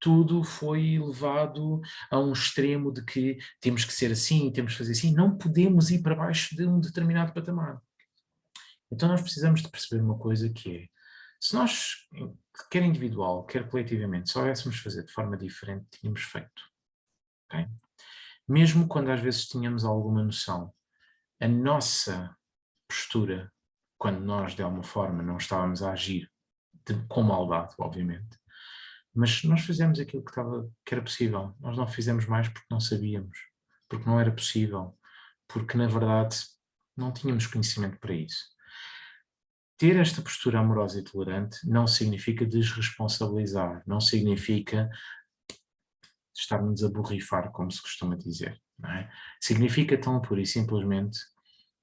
Tudo foi levado a um extremo de que temos que ser assim, temos que fazer assim, não podemos ir para baixo de um determinado patamar. Então nós precisamos de perceber uma coisa que é, se nós, quer individual, quer coletivamente, soubéssemos fazer de forma diferente, tínhamos feito. Okay? Mesmo quando às vezes tínhamos alguma noção, a nossa postura, quando nós de alguma forma não estávamos a agir com maldade, obviamente, mas nós fizemos aquilo que era possível. Nós não fizemos mais porque não sabíamos, porque não era possível, porque na verdade não tínhamos conhecimento para isso. Ter esta postura amorosa e tolerante não significa desresponsabilizar, não significa estar-nos a borrifar, como se costuma dizer. Não é? Significa tão pura e simplesmente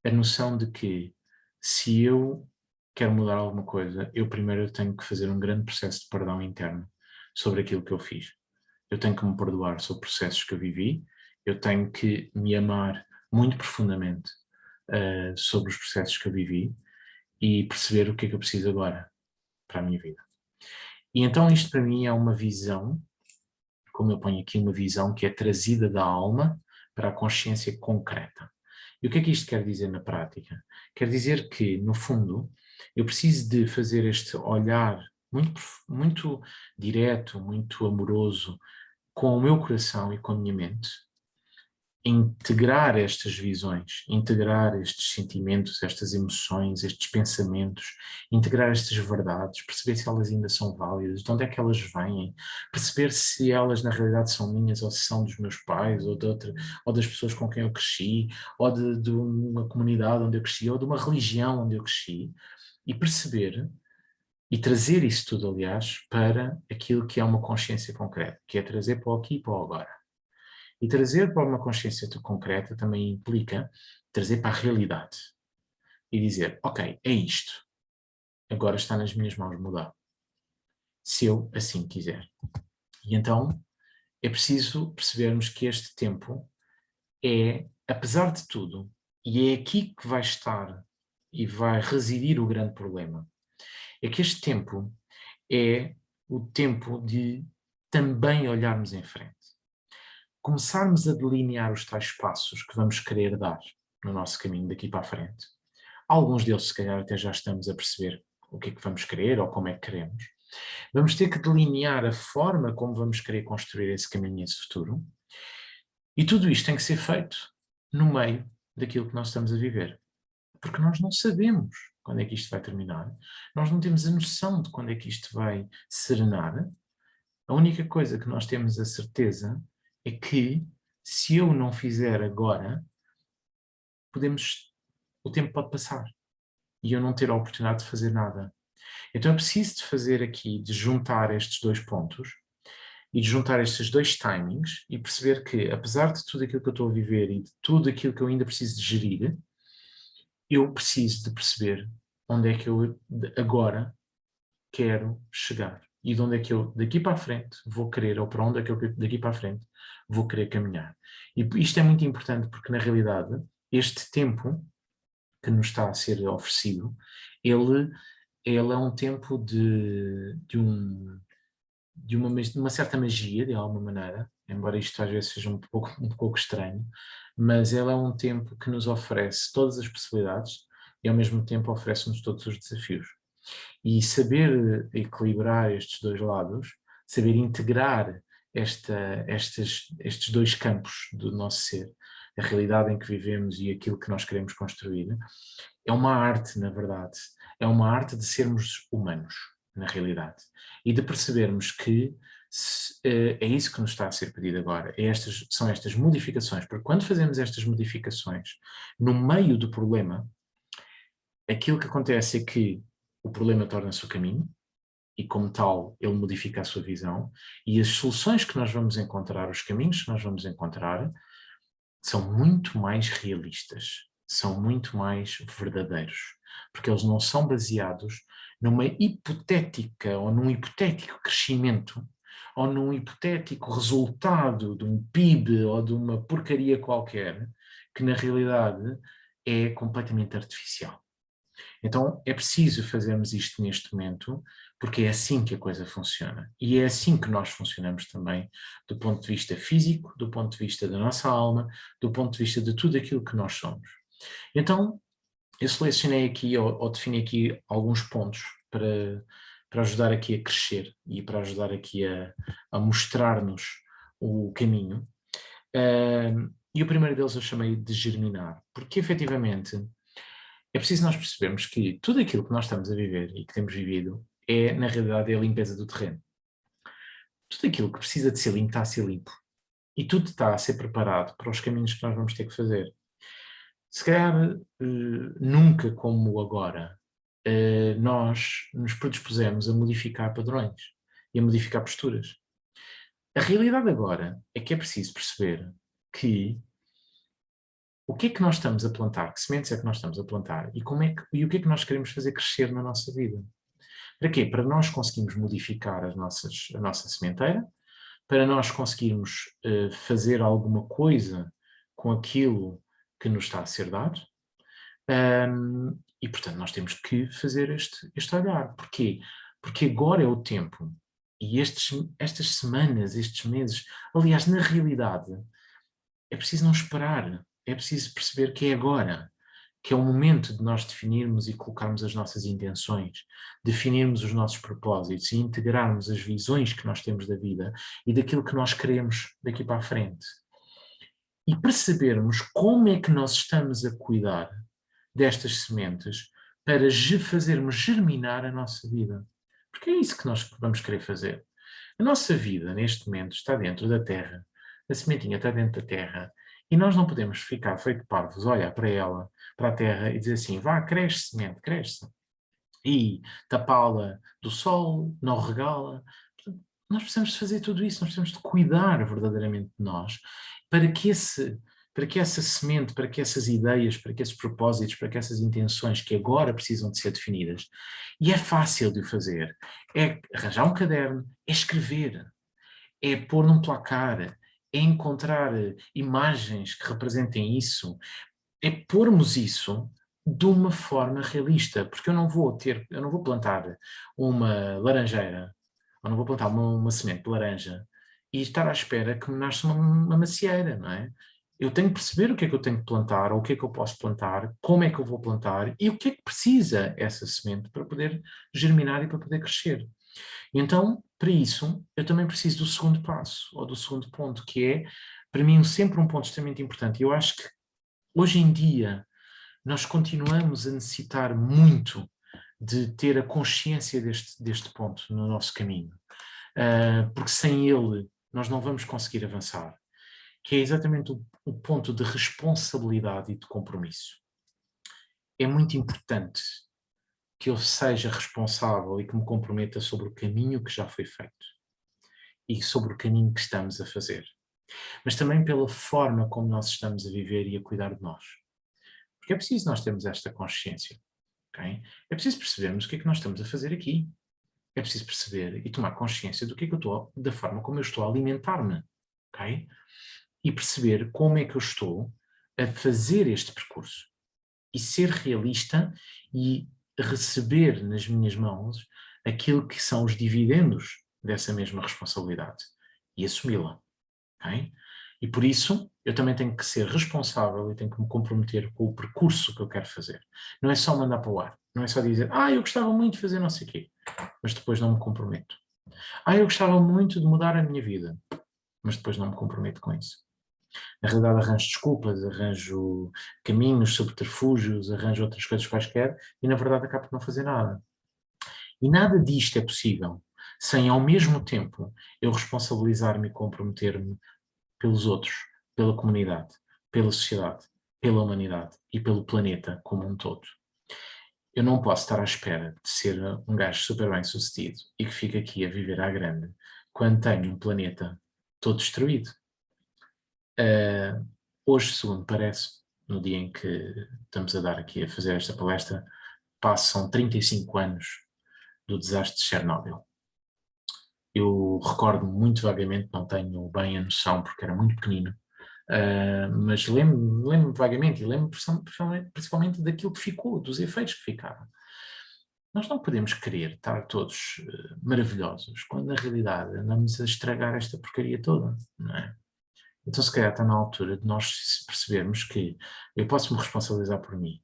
a noção de que se eu quero mudar alguma coisa, eu primeiro tenho que fazer um grande processo de perdão interno sobre aquilo que eu fiz. Eu tenho que me perdoar sobre processos que eu vivi, eu tenho que me amar muito profundamente sobre os processos que eu vivi e perceber o que é que eu preciso agora para a minha vida. E então isto para mim é uma visão, como eu ponho aqui, uma visão que é trazida da alma para a consciência concreta. E o que é que isto quer dizer na prática? Quer dizer que, no fundo, eu preciso de fazer este olhar muito, muito direto, muito amoroso, com o meu coração e com a minha mente, integrar estas visões, integrar estes sentimentos, estas emoções, estes pensamentos, integrar estas verdades, perceber se elas ainda são válidas, de onde é que elas vêm, perceber se elas na realidade são minhas ou se são dos meus pais ou, ou das pessoas com quem eu cresci, ou de uma comunidade onde eu cresci, ou de uma religião onde eu cresci, e perceber e trazer isso tudo, aliás, para aquilo que é uma consciência concreta, que é trazer para o aqui e para o agora. E trazer para uma consciência concreta também implica trazer para a realidade e dizer, ok, é isto, agora está nas minhas mãos mudar, se eu assim quiser. E então é preciso percebermos que este tempo é, apesar de tudo, e é aqui que vai estar e vai residir o grande problema, é que este tempo é o tempo de também olharmos em frente. Começarmos a delinear os tais passos que vamos querer dar no nosso caminho daqui para a frente. Alguns deles, se calhar, até já estamos a perceber o que é que vamos querer ou como é que queremos. Vamos ter que delinear a forma como vamos querer construir esse caminho e esse futuro. E tudo isto tem que ser feito no meio daquilo que nós estamos a viver. Porque nós não sabemos quando é que isto vai terminar. Nós não temos a noção de quando é que isto vai serenar. A única coisa que nós temos a certeza é que se eu não fizer agora, o tempo pode passar e eu não ter a oportunidade de fazer nada. Então eu preciso de fazer aqui, de juntar estes dois pontos e de juntar estes dois timings e perceber que, apesar de tudo aquilo que eu estou a viver e de tudo aquilo que eu ainda preciso de gerir, eu preciso de perceber onde é que eu agora quero chegar e de onde é que eu daqui para a frente vou querer, ou para onde é que eu daqui para a frente vou querer caminhar. E isto é muito importante porque, na realidade, este tempo que nos está a ser oferecido, ele é um tempo de uma certa magia, de alguma maneira, embora isto às vezes seja um pouco estranho, mas ele é um tempo que nos oferece todas as possibilidades e ao mesmo tempo oferece-nos todos os desafios. E saber equilibrar estes dois lados, saber integrar estes dois campos do nosso ser, a realidade em que vivemos e aquilo que nós queremos construir, é uma arte, na verdade. É uma arte de sermos humanos, na realidade. E de percebermos que É isso que nos está a ser pedido agora. São estas modificações, porque quando fazemos estas modificações no meio do problema, aquilo que acontece é que o problema torna-se o caminho, e como tal ele modifica a sua visão, e as soluções que nós vamos encontrar, os caminhos que nós vamos encontrar, são muito mais realistas, são muito mais verdadeiros, porque eles não são baseados numa hipotética ou num hipotético crescimento ou num hipotético resultado de um PIB ou de uma porcaria qualquer, que na realidade é completamente artificial. Então é preciso fazermos isto neste momento, porque é assim que a coisa funciona. E é assim que nós funcionamos também, do ponto de vista físico, do ponto de vista da nossa alma, do ponto de vista de tudo aquilo que nós somos. Então, eu selecionei aqui, ou defini aqui alguns pontos para ajudar aqui a crescer e para ajudar aqui a mostrar-nos o caminho. E o primeiro deles eu chamei de germinar, porque efetivamente é preciso nós percebermos que tudo aquilo que nós estamos a viver e que temos vivido é, na realidade, a limpeza do terreno. Tudo aquilo que precisa de ser limpo está a ser limpo. E tudo está a ser preparado para os caminhos que nós vamos ter que fazer. Se calhar, nunca como agora, nós nos predispusemos a modificar padrões e a modificar posturas. A realidade agora é que é preciso perceber que o que é que nós estamos a plantar, que sementes é que nós estamos a plantar e o que é que nós queremos fazer crescer na nossa vida. Para quê? Para nós conseguirmos modificar a nossa sementeira, para nós conseguirmos fazer alguma coisa com aquilo que nos está a ser dado, e portanto nós temos que fazer este olhar. Porquê? Porque agora é o tempo, e estas semanas, estes meses, aliás, na realidade, é preciso não esperar, é preciso perceber que é agora, que é o momento de nós definirmos e colocarmos as nossas intenções, definirmos os nossos propósitos e integrarmos as visões que nós temos da vida e daquilo que nós queremos daqui para a frente. E percebermos como é que nós estamos a cuidar destas sementes para fazermos germinar a nossa vida. Porque é isso que nós vamos querer fazer. A nossa vida, neste momento, está dentro da terra. A sementinha está dentro da terra. E nós não podemos ficar feito parvos, olhar para ela, para a terra, e dizer assim, vá, cresce semente, cresce. E tapá-la do sol, não regá-la. Nós precisamos de fazer tudo isso, nós precisamos de cuidar verdadeiramente de nós, para que essa semente, para que essas ideias, para que esses propósitos, para que essas intenções que agora precisam de ser definidas, e é fácil de o fazer, é arranjar um caderno, é escrever, é pôr num placar, é encontrar imagens que representem isso, é pormos isso de uma forma realista, porque eu não vou plantar uma laranjeira, ou não vou plantar uma semente de laranja e estar à espera que me nasça uma macieira, não é? Eu tenho que perceber o que é que eu tenho que plantar, ou o que é que eu posso plantar, como é que eu vou plantar e o que é que precisa essa semente para poder germinar e para poder crescer. E então, para isso, eu também preciso do segundo passo, ou do segundo ponto, que é, para mim, sempre um ponto extremamente importante. Eu acho que, hoje em dia, nós continuamos a necessitar muito de ter a consciência deste ponto no nosso caminho. Porque sem ele nós não vamos conseguir avançar, que é exatamente o ponto de responsabilidade e de compromisso. É muito importante que eu seja responsável e que me comprometa sobre o caminho que já foi feito e sobre o caminho que estamos a fazer, mas também pela forma como nós estamos a viver e a cuidar de nós. Porque é preciso nós termos esta consciência, ok? É preciso percebermos o que é que nós estamos a fazer aqui. É preciso perceber e tomar consciência do que é que eu estou, da forma como eu estou a alimentar-me, ok? E perceber como é que eu estou a fazer este percurso. E ser realista e receber nas minhas mãos aquilo que são os dividendos dessa mesma responsabilidade e assumi-la, ok? E por isso eu também tenho que ser responsável e tenho que me comprometer com o percurso que eu quero fazer. Não é só mandar para o ar, não é só dizer, eu gostava muito de fazer não sei o quê, mas depois não me comprometo. Eu gostava muito de mudar a minha vida, mas depois não me comprometo com isso. Na realidade arranjo desculpas, arranjo caminhos, subterfúgios, arranjo outras coisas quaisquer e na verdade acabo por não fazer nada. E nada disto é possível sem ao mesmo tempo eu responsabilizar-me e comprometer-me pelos outros, pela comunidade, pela sociedade, pela humanidade e pelo planeta como um todo. Eu não posso estar à espera de ser um gajo super bem sucedido e que fique aqui a viver à grande quando tenho um planeta todo destruído. Hoje, segundo parece, no dia em que estamos a dar aqui a fazer esta palestra, passam 35 anos do desastre de Chernobyl. Eu recordo muito vagamente, não tenho bem a noção porque era muito pequenino, mas lembro vagamente e lembro principalmente daquilo que ficou, dos efeitos que ficaram. Nós não podemos querer estar todos maravilhosos quando na realidade andamos a estragar esta porcaria toda, não é? Então se calhar está na altura de nós percebermos que eu posso me responsabilizar por mim,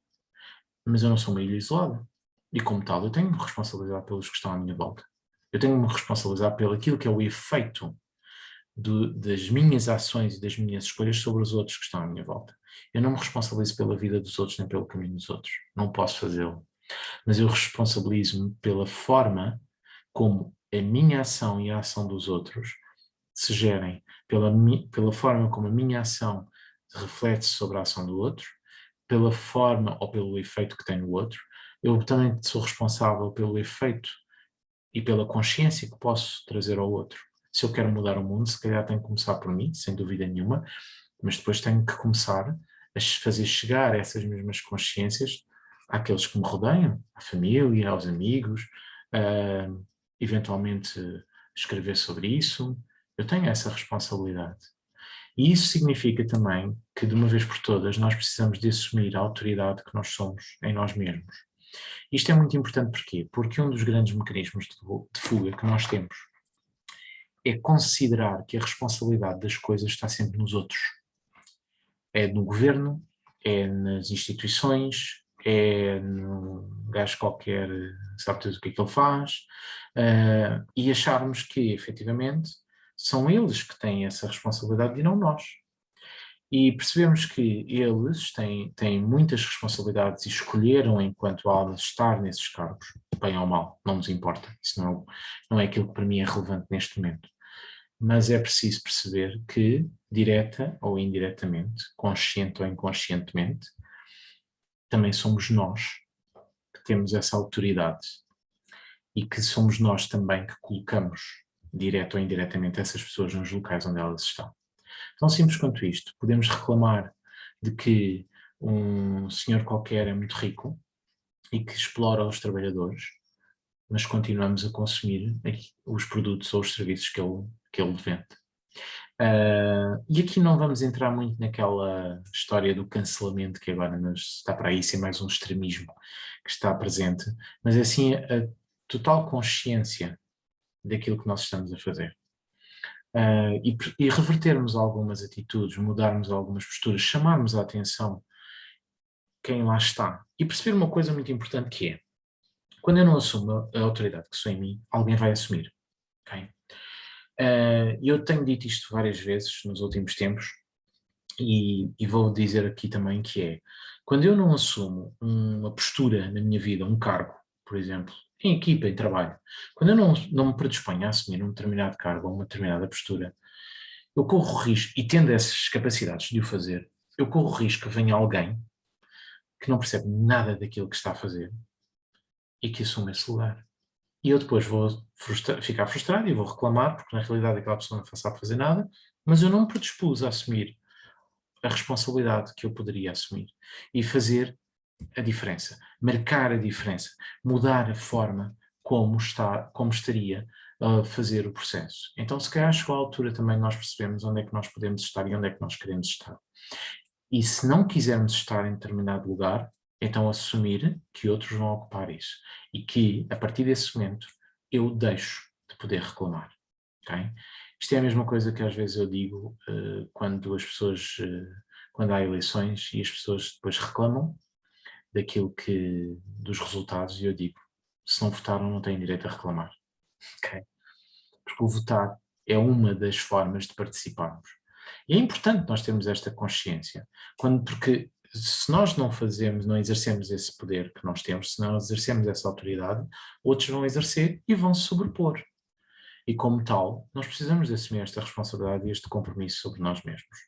mas eu não sou uma ilha isolada. E como tal, eu tenho que me responsabilizar pelos que estão à minha volta. Eu tenho que me responsabilizar pelo aquilo que é o efeito das minhas ações e das minhas escolhas sobre os outros que estão à minha volta. Eu não me responsabilizo pela vida dos outros nem pelo caminho dos outros. Não posso fazê-lo. Mas eu responsabilizo-me pela forma como a minha ação e a ação dos outros se gerem, pela forma como a minha ação reflete sobre a ação do outro, pela forma ou pelo efeito que tem no outro. Eu também sou responsável pelo efeito e pela consciência que posso trazer ao outro. Se eu quero mudar o mundo, se calhar tenho que começar por mim, sem dúvida nenhuma, mas depois tenho que começar a fazer chegar essas mesmas consciências àqueles que me rodeiam, à família, aos amigos, eventualmente escrever sobre isso. Eu tenho essa responsabilidade. E isso significa também que, de uma vez por todas, nós precisamos de assumir a autoridade que nós somos em nós mesmos. Isto é muito importante porquê? Porque um dos grandes mecanismos de fuga que nós temos é considerar que a responsabilidade das coisas está sempre nos outros. É no governo, é nas instituições, é num gajo qualquer, sabe tudo o que é que ele faz, e acharmos que, efetivamente, são eles que têm essa responsabilidade e não nós. E percebemos que eles têm muitas responsabilidades e escolheram, enquanto almas, estar nesses cargos, bem ou mal, não nos importa. Isso não é aquilo que para mim é relevante neste momento. Mas é preciso perceber que, direta ou indiretamente, consciente ou inconscientemente, também somos nós que temos essa autoridade e que somos nós também que colocamos, direto ou indiretamente, essas pessoas nos locais onde elas estão. Tão simples quanto isto. Podemos reclamar de que um senhor qualquer é muito rico e que explora os trabalhadores, mas continuamos a consumir os produtos ou os serviços que ele vende. E aqui não vamos entrar muito naquela história do cancelamento que agora está para aí ser mais um extremismo que está presente, mas é assim a total consciência daquilo que nós estamos a fazer. E revertermos algumas atitudes, mudarmos algumas posturas, chamarmos a atenção quem lá está e perceber uma coisa muito importante que é, quando eu não assumo a autoridade que sou em mim, alguém vai assumir. Okay? Eu tenho dito isto várias vezes nos últimos tempos e vou dizer aqui também que é, quando eu não assumo uma postura na minha vida, um cargo, por exemplo, em equipa, em trabalho, quando eu não me predisponho a assumir um determinado cargo ou uma determinada postura, eu corro o risco, e tendo essas capacidades de o fazer, eu corro o risco que venha alguém que não percebe nada daquilo que está a fazer e que assume esse lugar. E eu depois vou ficar frustrado e vou reclamar, porque na realidade aquela pessoa não sabe fazer nada, mas eu não me predispus a assumir a responsabilidade que eu poderia assumir e fazer a diferença, marcar a diferença, mudar a forma como estaria a fazer o processo. Então, se calhar chegou a altura também nós percebemos onde é que nós podemos estar e onde é que nós queremos estar. E se não quisermos estar em determinado lugar, então assumir que outros vão ocupar isso. E que, a partir desse momento, eu deixo de poder reclamar. Okay? Isto é a mesma coisa que às vezes eu digo quando as pessoas, quando há eleições e as pessoas depois reclamam dos resultados, e eu digo, se não votaram não têm direito a reclamar. Okay? Porque o votar é uma das formas de participarmos. E é importante nós termos esta consciência, porque se nós não exercemos esse poder que nós temos, se não exercemos essa autoridade, outros vão exercer e vão se sobrepor. E como tal, nós precisamos de assumir esta responsabilidade e este compromisso sobre nós mesmos.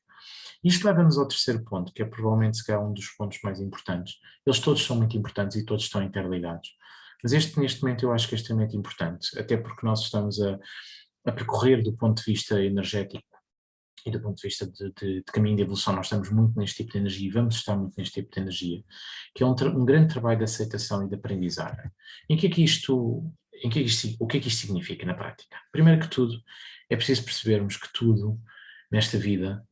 Isto leva-nos ao terceiro ponto, que é provavelmente se calhar um dos pontos mais importantes. Eles todos são muito importantes e todos estão interligados. Mas neste momento, eu acho que é extremamente importante, até porque nós estamos a percorrer do ponto de vista energético e do ponto de vista de caminho de evolução, nós estamos muito neste tipo de energia e vamos estar muito neste tipo de energia, que é um grande trabalho de aceitação e de aprendizagem. Em que é que isto, o que é que isto significa na prática? Primeiro que tudo, é preciso percebermos que tudo nesta vida,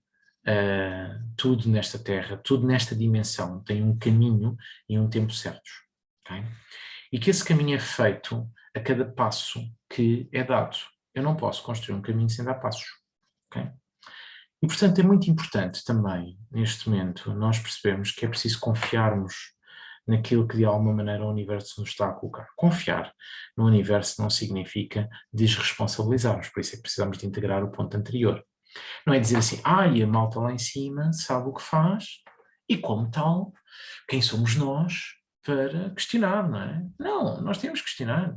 tudo nesta terra, tudo nesta dimensão tem um caminho e um tempo certos. Okay? E que esse caminho é feito a cada passo que é dado. Eu não posso construir um caminho sem dar passos. Okay? E, portanto, é muito importante também, neste momento, nós percebermos que é preciso confiarmos naquilo que de alguma maneira o universo nos está a colocar. Confiar no universo não significa desresponsabilizarmos, por isso é que precisamos de integrar o ponto anterior. Não é dizer assim, e a malta lá em cima sabe o que faz, e como tal, quem somos nós para questionar, não é? Não, nós temos que questionar.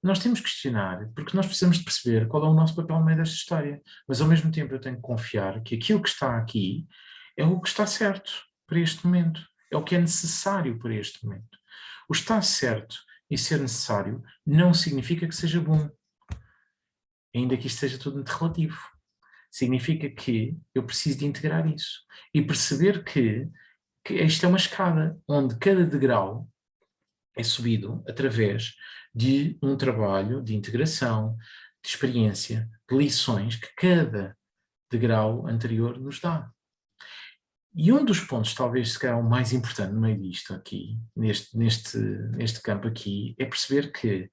Nós temos que questionar, porque nós precisamos de perceber qual é o nosso papel no meio desta história. Mas ao mesmo tempo eu tenho que confiar que aquilo que está aqui é o que está certo para este momento. É o que é necessário para este momento. O estar certo e ser necessário não significa que seja bom. Ainda que isto seja tudo muito relativo. Significa que eu preciso de integrar isso. E perceber que isto é uma escada, onde cada degrau é subido através de um trabalho de integração, de experiência, de lições que cada degrau anterior nos dá. E um dos pontos, talvez se calhar o mais importante no meio disto aqui, neste campo aqui, é perceber que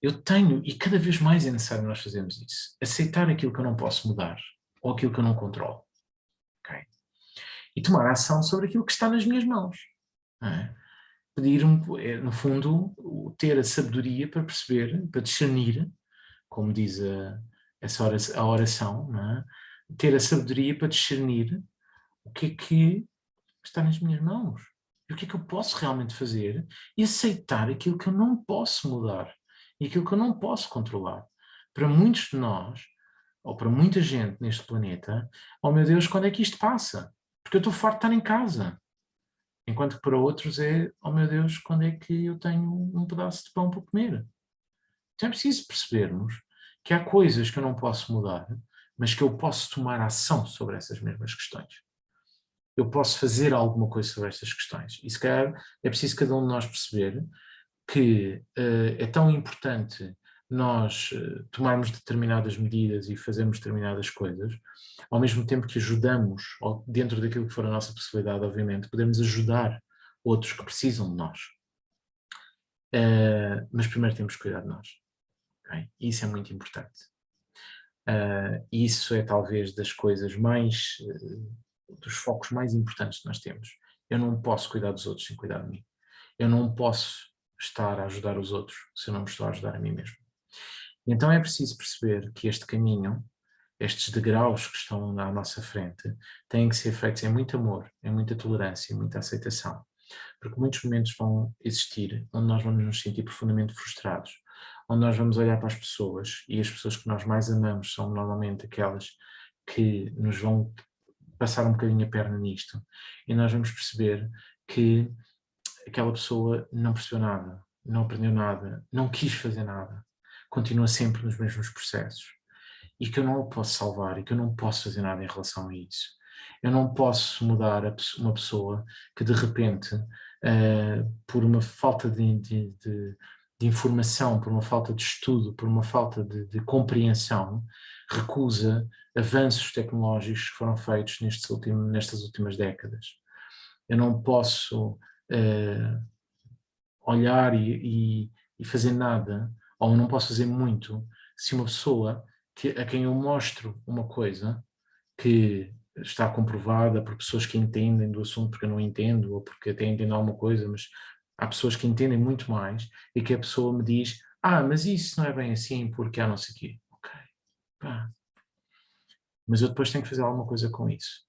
eu tenho, e cada vez mais é necessário nós fazermos isso, aceitar aquilo que eu não posso mudar, ou aquilo que eu não controlo. Okay? E tomar ação sobre aquilo que está nas minhas mãos. Não é? No fundo, ter a sabedoria para perceber, para discernir, como diz a oração, não é? Ter a sabedoria para discernir o que está nas minhas mãos e o que é que eu posso realmente fazer e aceitar aquilo que eu não posso mudar e aquilo que eu não posso controlar. Para muitos de nós, ou para muita gente neste planeta, oh meu Deus, quando é que isto passa? Porque eu estou farto de estar em casa. Enquanto que para outros é, oh meu Deus, quando é que eu tenho um pedaço de pão para comer? Então é preciso percebermos que há coisas que eu não posso mudar, mas que eu posso tomar ação sobre essas mesmas questões. Eu posso fazer alguma coisa sobre estas questões. E se calhar é preciso cada um de nós perceber que é tão importante nós tomarmos determinadas medidas e fazermos determinadas coisas, ao mesmo tempo que ajudamos, ou dentro daquilo que for a nossa possibilidade, obviamente, podemos ajudar outros que precisam de nós. Mas primeiro temos que cuidar de nós. Okay? E isso é muito importante. Isso é talvez das coisas mais, dos focos mais importantes que nós temos. Eu não posso cuidar dos outros sem cuidar de mim. Eu não posso estar a ajudar os outros se eu não me estou a ajudar a mim mesmo. Então é preciso perceber que este caminho, estes degraus que estão à nossa frente, têm que ser feitos em muito amor, em muita tolerância, em muita aceitação. Porque muitos momentos vão existir onde nós vamos nos sentir profundamente frustrados, onde nós vamos olhar para as pessoas e as pessoas que nós mais amamos são normalmente aquelas que nos vão passar um bocadinho a perna nisto e nós vamos perceber que aquela pessoa não percebeu nada, não aprendeu nada, não quis fazer nada, continua sempre nos mesmos processos e que eu não o posso salvar e que eu não posso fazer nada em relação a isso. Eu não posso mudar uma pessoa que de repente, por uma falta de informação, por uma falta de estudo, por uma falta de compreensão, recusa avanços tecnológicos que foram feitos nestas últimas décadas. Eu não posso olhar e fazer nada, ou não posso fazer muito, se uma pessoa a quem eu mostro uma coisa que está comprovada por pessoas que entendem do assunto porque eu não entendo, ou porque até entendem alguma coisa, mas há pessoas que entendem muito mais e que a pessoa me diz, mas isso não é bem assim porque há não sei o quê. Ok, pá. Mas eu depois tenho que fazer alguma coisa com isso.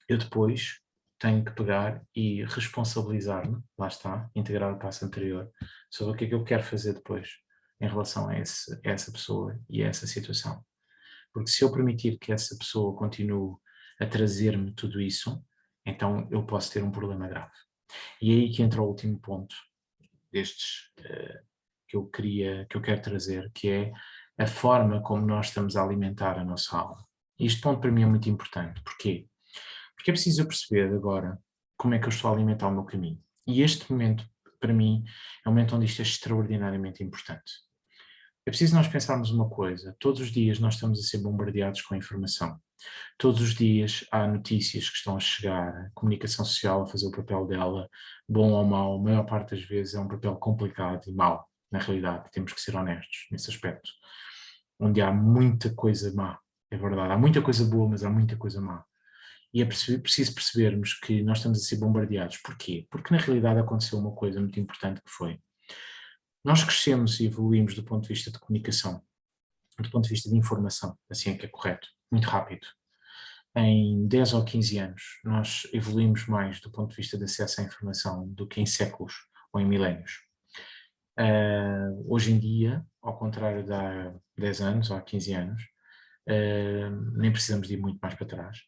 Eu depois tenho que pegar e responsabilizar-me, lá está, integrar o passo anterior, sobre o que é que eu quero fazer depois. em relação a essa pessoa e a essa situação. Porque se eu permitir que essa pessoa continue a trazer-me tudo isso, então eu posso ter um problema grave. E é aí que entra o último ponto destes que eu quero trazer, que é a forma como nós estamos a alimentar a nossa alma. E este ponto para mim é muito importante. Porquê? Porque é preciso eu perceber agora como é que eu estou a alimentar o meu caminho. E este momento, para mim, é um momento onde isto é extraordinariamente importante. É preciso nós pensarmos uma coisa: todos os dias nós estamos a ser bombardeados com informação. Todos os dias há notícias que estão a chegar, a comunicação social a fazer o papel dela, bom ou mau, a maior parte das vezes é um papel complicado e mau, na realidade, temos que ser honestos nesse aspecto, onde há muita coisa má, é verdade, há muita coisa boa, mas há muita coisa má. E é preciso percebermos que nós estamos a ser bombardeados. Porquê? Porque na realidade aconteceu uma coisa muito importante que foi, nós crescemos e evoluímos do ponto de vista de comunicação, do ponto de vista de informação, assim é que é correto, muito rápido. Em 10 ou 15 anos, nós evoluímos mais do ponto de vista de acesso à informação do que em séculos ou em milénios. Hoje em dia, ao contrário de há 10 anos ou há 15 anos, nem precisamos de ir muito mais para trás.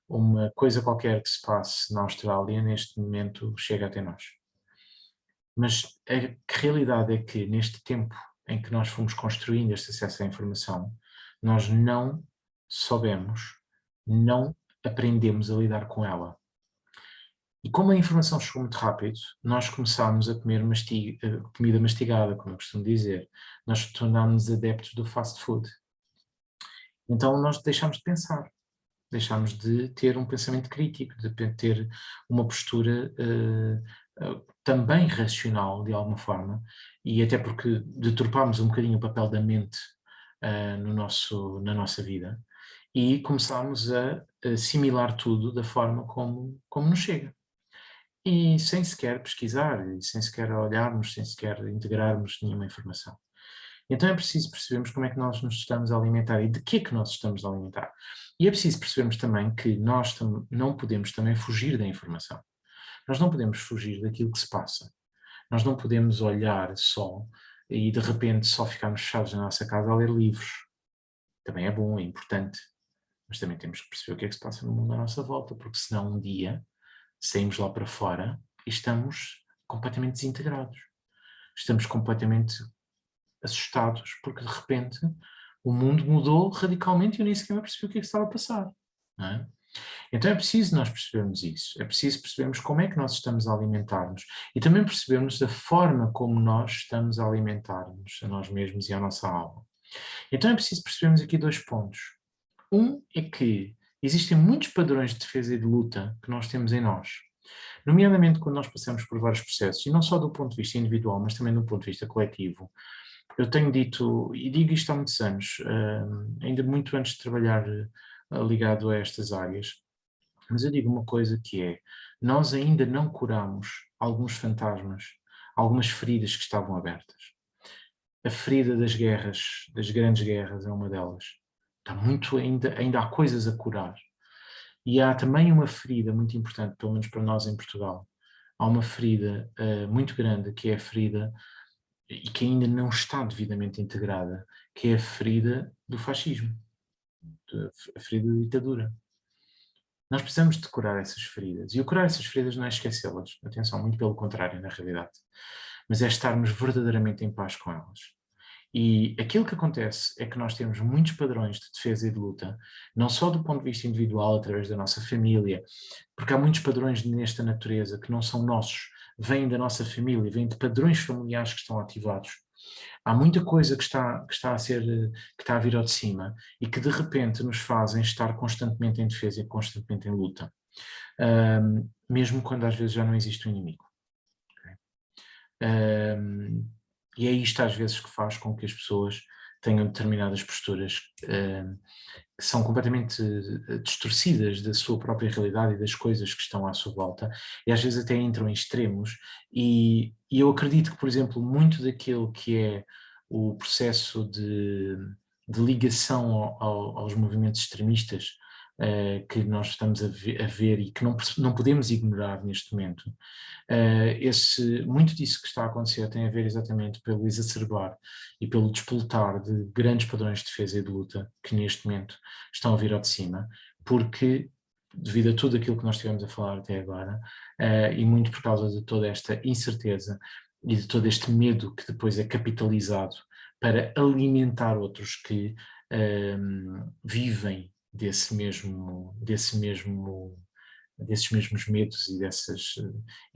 Uma coisa qualquer que se passe na Austrália, neste momento, chega até nós. Mas a realidade é que neste tempo em que nós fomos construindo este acesso à informação, nós não soubemos, não aprendemos a lidar com ela. E como a informação chegou muito rápido, nós começámos a comer comida mastigada, como eu costumo dizer. Nós tornámos adeptos do fast food. Então nós deixámos de pensar, deixámos de ter um pensamento crítico, de ter uma postura também racional, de alguma forma, e até porque deturpámos um bocadinho o papel da mente na nossa vida, e começámos a assimilar tudo da forma como nos chega. E sem sequer pesquisar, e sem sequer olharmos, sem sequer integrarmos nenhuma informação. Então é preciso percebermos como é que nós nos estamos a alimentar e de que é que nós estamos a alimentar. E é preciso percebermos também que nós não podemos também fugir da informação. Nós não podemos fugir daquilo que se passa. Nós não podemos olhar só e de repente só ficarmos fechados na nossa casa a ler livros. Também é bom, é importante, mas também temos que perceber o que é que se passa no mundo à nossa volta, porque senão um dia saímos lá para fora e estamos completamente desintegrados. Estamos completamente assustados, porque de repente o mundo mudou radicalmente e eu nem sequer me percebi o que é que estava a passar. Não é? Então é preciso nós percebermos isso, é preciso percebermos como é que nós estamos a alimentar-nos e também percebermos a forma como nós estamos a alimentar-nos a nós mesmos e à nossa alma. Então é preciso percebermos aqui dois pontos. Um é que existem muitos padrões de defesa e de luta que nós temos em nós, nomeadamente quando nós passamos por vários processos, e não só do ponto de vista individual, mas também do ponto de vista coletivo. Eu tenho dito, e digo isto há muitos anos, ainda muito antes de trabalhar ligado a estas áreas, mas eu digo uma coisa que é, nós ainda não curamos alguns fantasmas, algumas feridas que estavam abertas. A ferida das guerras, das grandes guerras, é uma delas. Está muito ainda há coisas a curar. E há também uma ferida muito importante, pelo menos para nós em Portugal. Há uma ferida muito grande, que é a ferida, e que ainda não está devidamente integrada, que é a ferida do fascismo, a ferida da ditadura. Nós precisamos de curar essas feridas. E o curar essas feridas não é esquecê-las. Atenção, muito pelo contrário, na realidade. Mas é estarmos verdadeiramente em paz com elas. E aquilo que acontece é que nós temos muitos padrões de defesa e de luta, não só do ponto de vista individual, através da nossa família, porque há muitos padrões nesta natureza que não são nossos, vêm da nossa família, vêm de padrões familiares que estão ativados. Há muita coisa que está a vir ao de cima e que de repente nos fazem estar constantemente em defesa e constantemente em luta, mesmo quando às vezes já não existe um inimigo. E é isto às vezes que faz com que as pessoas tenham determinadas posturas que são completamente distorcidas da sua própria realidade e das coisas que estão à sua volta, e às vezes até entram em extremos, e eu acredito que, por exemplo, muito daquilo que é o processo de ligação aos movimentos extremistas que nós estamos a ver e que não podemos ignorar neste momento, muito disso que está a acontecer tem a ver exatamente pelo exacerbar e pelo despoletar de grandes padrões de defesa e de luta que neste momento estão a vir ao de cima, porque devido a tudo aquilo que nós estivemos a falar até agora, e muito por causa de toda esta incerteza e de todo este medo que depois é capitalizado para alimentar outros que vivem desses mesmos medos e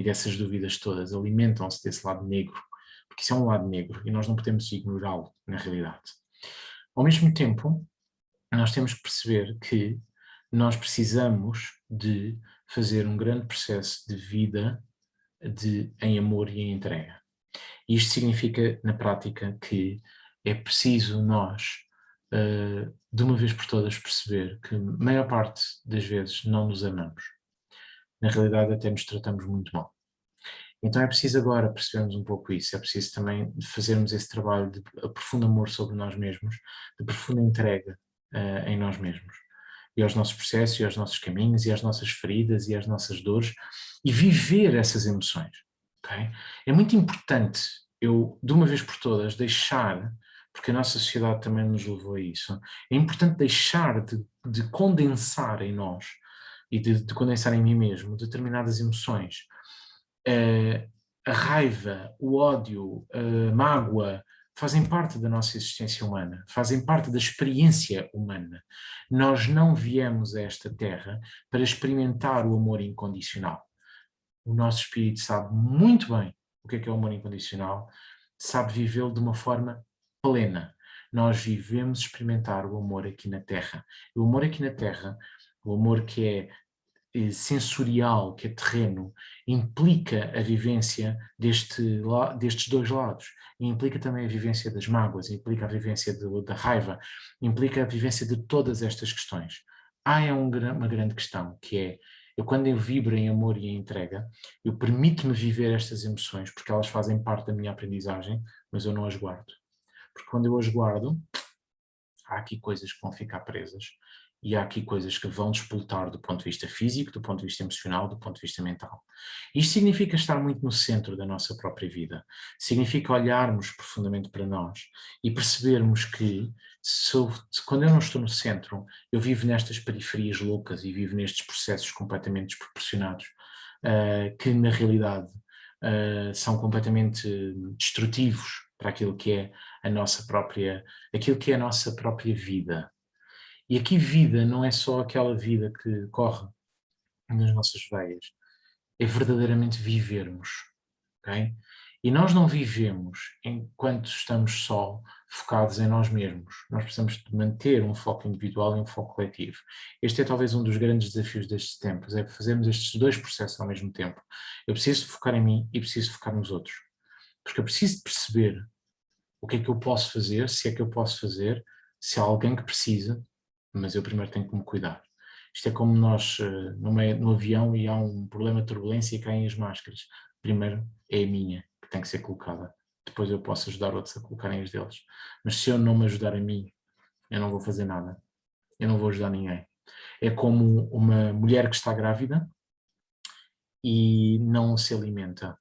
dessas dúvidas todas, alimentam-se desse lado negro, porque isso é um lado negro e nós não podemos ignorá-lo na realidade. Ao mesmo tempo, nós temos que perceber que nós precisamos de fazer um grande processo de vida em amor e em entrega. Isto significa, na prática, que é preciso nós, de uma vez por todas, perceber que a maior parte das vezes não nos amamos. Na realidade, até nos tratamos muito mal. Então é preciso agora percebermos um pouco isso, é preciso também fazermos esse trabalho de profundo amor sobre nós mesmos, de profunda entrega em nós mesmos, e aos nossos processos, e aos nossos caminhos, e às nossas feridas, e às nossas dores, e viver essas emoções, ok? É muito importante eu, de uma vez por todas, deixar, porque a nossa sociedade também nos levou a isso, é importante deixar de condensar em nós, e de condensar em mim mesmo, determinadas emoções. A raiva, o ódio, a mágoa, fazem parte da nossa existência humana, fazem parte da experiência humana. Nós não viemos a esta terra para experimentar o amor incondicional. O nosso espírito sabe muito bem o que é o amor incondicional, sabe vivê-lo de uma forma plena. Nós vivemos experimentar o amor aqui na Terra. O amor aqui na Terra, o amor que é sensorial, que é terreno, implica a vivência destes dois lados. E implica também a vivência das mágoas, implica a vivência da raiva, implica a vivência de todas estas questões. Há uma grande questão, que é, quando eu vibro em amor e em entrega, eu permito-me viver estas emoções, porque elas fazem parte da minha aprendizagem, mas eu não as guardo. Porque quando eu as guardo, há aqui coisas que vão ficar presas e há aqui coisas que vão despoltar do ponto de vista físico, do ponto de vista emocional, do ponto de vista mental. Isto significa estar muito no centro da nossa própria vida. Significa olharmos profundamente para nós e percebermos que quando eu não estou no centro, eu vivo nestas periferias loucas e vivo nestes processos completamente desproporcionados, que na realidade são completamente destrutivos para aquilo que é aquilo que é a nossa própria vida. E aqui vida não é só aquela vida que corre nas nossas veias, é verdadeiramente vivermos, ok? E nós não vivemos enquanto estamos só focados em nós mesmos. Nós precisamos de manter um foco individual e um foco coletivo. Este é talvez um dos grandes desafios destes tempos, é fazermos estes dois processos ao mesmo tempo. Eu preciso focar em mim e preciso focar nos outros. Porque eu preciso de perceber o que é que eu posso fazer, se é que eu posso fazer, se há alguém que precisa, mas eu primeiro tenho que me cuidar. Isto é como nós no avião e há um problema de turbulência e caem as máscaras. Primeiro é a minha que tem que ser colocada. Depois eu posso ajudar outros a colocarem as deles. Mas se eu não me ajudar a mim, eu não vou fazer nada. Eu não vou ajudar ninguém. É como uma mulher que está grávida e não se alimenta.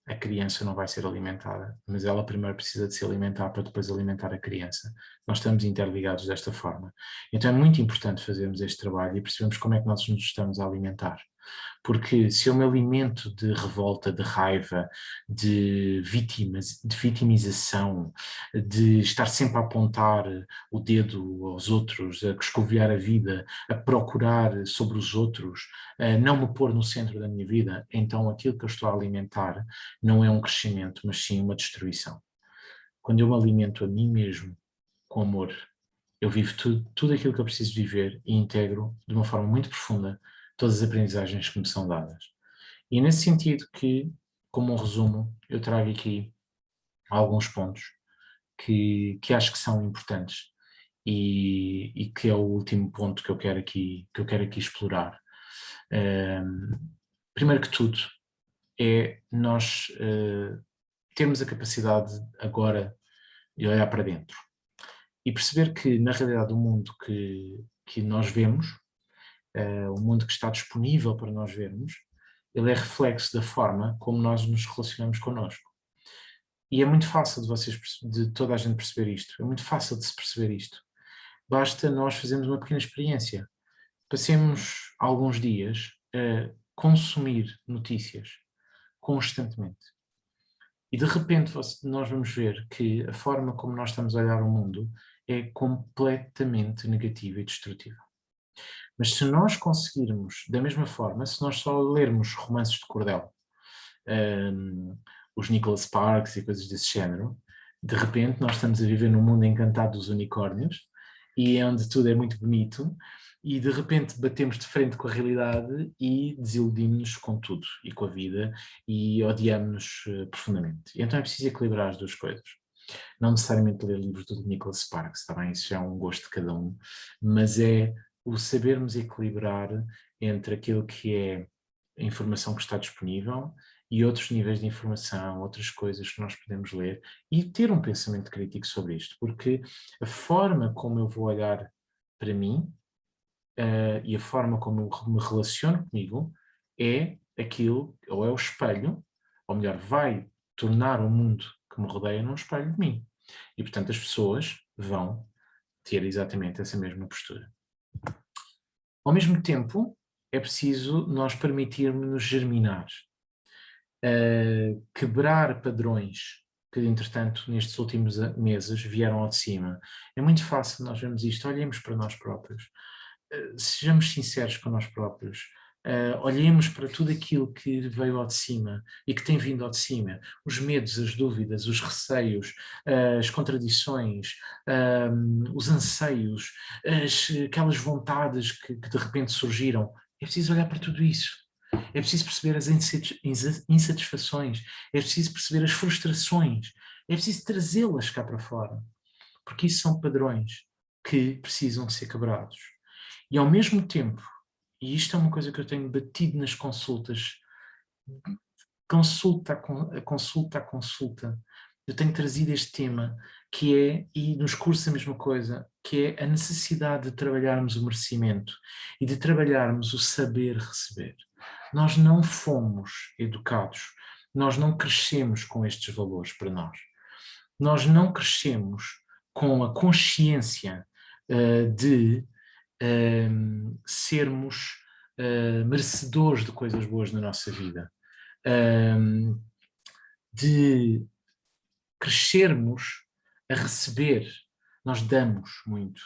A criança não vai ser alimentada, mas ela primeiro precisa de se alimentar para depois alimentar a criança. Nós estamos interligados desta forma. Então é muito importante fazermos este trabalho e percebermos como é que nós nos estamos a alimentar. Porque se eu me alimento de revolta, de raiva, de vitimização, de estar sempre a apontar o dedo aos outros, a escovilhar a vida, a procurar sobre os outros, a não me pôr no centro da minha vida, então aquilo que eu estou a alimentar não é um crescimento, mas sim uma destruição. Quando eu me alimento a mim mesmo com amor, eu vivo tudo aquilo que eu preciso viver e integro de uma forma muito profunda todas as aprendizagens que me são dadas. E é nesse sentido que, como um resumo, eu trago aqui alguns pontos que acho que são importantes e que é o último ponto que eu quero aqui explorar. Primeiro que tudo, é nós termos a capacidade agora de olhar para dentro e perceber que, na realidade, o mundo que nós vemos o mundo que está disponível para nós vermos, ele é reflexo da forma como nós nos relacionamos connosco. E é muito fácil de toda a gente perceber isto, é muito fácil de se perceber isto. Basta nós fazermos uma pequena experiência. Passemos alguns dias a consumir notícias constantemente. E de repente nós vamos ver que a forma como nós estamos a olhar o mundo é completamente negativa e destrutiva. Mas se nós conseguirmos, da mesma forma, se nós só lermos romances de cordel, os Nicholas Sparks e coisas desse género, de repente nós estamos a viver num mundo encantado dos unicórnios e onde tudo é muito bonito e de repente batemos de frente com a realidade e desiludimos-nos com tudo e com a vida e odiamos-nos profundamente. E então é preciso equilibrar as duas coisas. Não necessariamente ler livros do Nicholas Sparks, está bem? Isso já é um gosto de cada um, mas é o sabermos equilibrar entre aquilo que é a informação que está disponível e outros níveis de informação, outras coisas que nós podemos ler e ter um pensamento crítico sobre isto, porque a forma como eu vou olhar para mim e a forma como eu me relaciono comigo é aquilo, ou é o espelho, ou melhor, vai tornar o mundo que me rodeia num espelho de mim. E, portanto, as pessoas vão ter exatamente essa mesma postura. Ao mesmo tempo, é preciso nós permitirmos-nos germinar, quebrar padrões que, entretanto, nestes últimos meses vieram ao de cima. É muito fácil nós vermos isto, olhemos para nós próprios, sejamos sinceros com nós próprios, olhemos para tudo aquilo que veio ao de cima e que tem vindo ao de cima, os medos, as dúvidas, os receios, as contradições, os anseios, aquelas vontades que de repente surgiram. É preciso olhar para tudo isso. É preciso perceber as insatisfações, é preciso perceber as frustrações, é preciso trazê-las cá para fora, porque isso são padrões que precisam de ser quebrados. E ao mesmo tempo, e isto é uma coisa que eu tenho batido nas consultas, consulta a consulta, eu tenho trazido este tema, que é, e nos cursos a mesma coisa, que é a necessidade de trabalharmos o merecimento e de trabalharmos o saber receber. Nós não fomos educados, nós não crescemos com estes valores para nós. Nós não crescemos com a consciência de sermos merecedores de coisas boas na nossa vida, de crescermos a receber. Nós damos muito.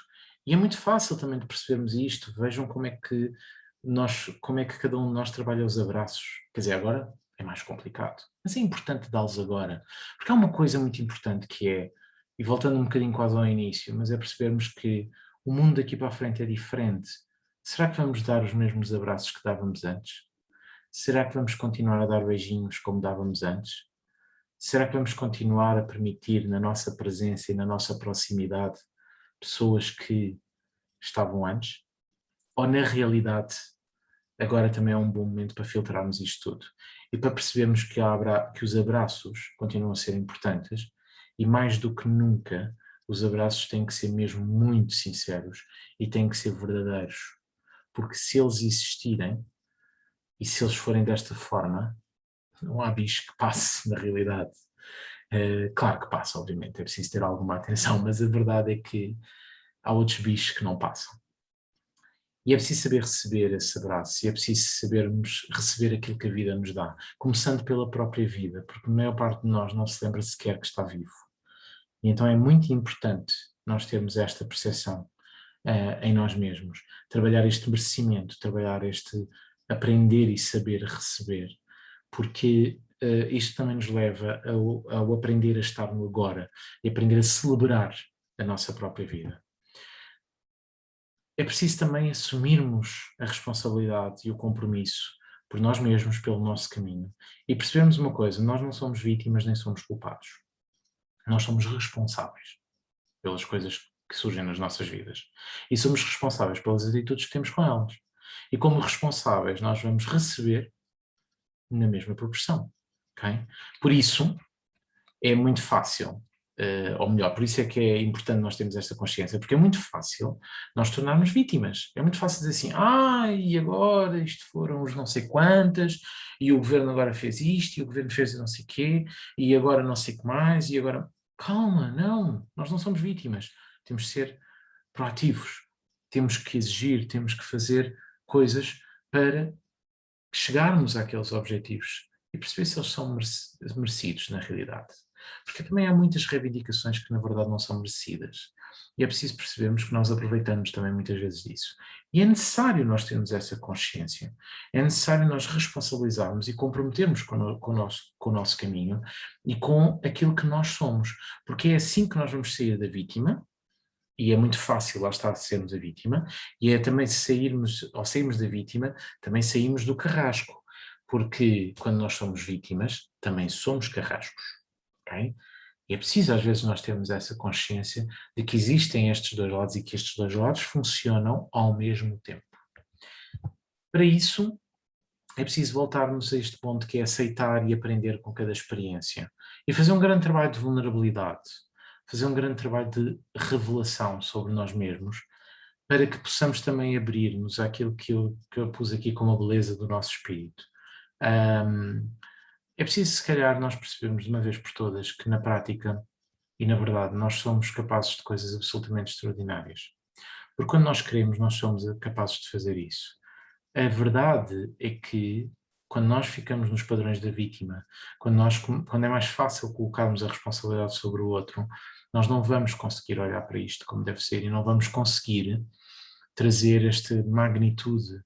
E é muito fácil também de percebermos isto. Vejam como é que cada um de nós trabalha os abraços. Quer dizer, agora é mais complicado. Mas é importante dá-los agora. Porque há uma coisa muito importante que é, e voltando um bocadinho quase ao início, mas é percebermos que o mundo daqui para a frente é diferente. Será que vamos dar os mesmos abraços que dávamos antes? Será que vamos continuar a dar beijinhos como dávamos antes? Será que vamos continuar a permitir na nossa presença e na nossa proximidade pessoas que estavam antes? Ou na realidade agora também é um bom momento para filtrarmos isto tudo e para percebermos que os abraços continuam a ser importantes e mais do que nunca os abraços têm que ser mesmo muito sinceros e têm que ser verdadeiros, porque se eles existirem e se eles forem desta forma, não há bicho que passe na realidade. Claro que passa, obviamente, é preciso ter alguma atenção, mas a verdade é que há outros bichos que não passam. E é preciso saber receber esse abraço, e é preciso sabermos receber aquilo que a vida nos dá, começando pela própria vida, porque a maior parte de nós não se lembra sequer que está vivo. E então é muito importante nós termos esta percepção em nós mesmos, trabalhar este merecimento, trabalhar este aprender e saber receber, porque isto também nos leva ao aprender a estar no agora e aprender a celebrar a nossa própria vida. É preciso também assumirmos a responsabilidade e o compromisso por nós mesmos, pelo nosso caminho. E percebermos uma coisa, nós não somos vítimas nem somos culpados. Nós somos responsáveis pelas coisas que surgem nas nossas vidas. E somos responsáveis pelas atitudes que temos com elas. E como responsáveis, nós vamos receber na mesma proporção. Okay? Por isso, é muito fácil ou melhor, por isso é que é importante nós termos esta consciência, porque é muito fácil nós tornarmos vítimas. É muito fácil dizer assim, e agora isto foram os não sei quantas, e o governo agora fez isto, e o governo fez não sei quê, e agora não sei o que mais, e agora... Calma, não, nós não somos vítimas. Temos de ser proativos, temos que exigir, temos que fazer coisas para chegarmos àqueles objetivos e perceber se eles são merecidos na realidade. Porque também há muitas reivindicações que na verdade não são merecidas. E é preciso percebermos que nós aproveitamos também muitas vezes disso. E é necessário nós termos essa consciência. É necessário nós responsabilizarmos e comprometermos com o nosso caminho e com aquilo que nós somos. Porque é assim que nós vamos sair da vítima, e é muito fácil, lá está, sermos a vítima, e é também ao sairmos da vítima, também saímos do carrasco, porque quando nós somos vítimas, também somos carrascos, ok? E é preciso às vezes nós termos essa consciência de que existem estes dois lados e que estes dois lados funcionam ao mesmo tempo. Para isso, é preciso voltarmos a este ponto que é aceitar e aprender com cada experiência. E fazer um grande trabalho de vulnerabilidade, fazer um grande trabalho de revelação sobre nós mesmos, para que possamos também abrir-nos àquilo que eu pus aqui como a beleza do nosso espírito. É preciso, se calhar, nós percebermos de uma vez por todas que na prática e na verdade nós somos capazes de coisas absolutamente extraordinárias. Porque quando nós queremos, nós somos capazes de fazer isso. A verdade é que quando nós ficamos nos padrões da vítima, quando é mais fácil colocarmos a responsabilidade sobre o outro, nós não vamos conseguir olhar para isto como deve ser e não vamos conseguir trazer esta magnitude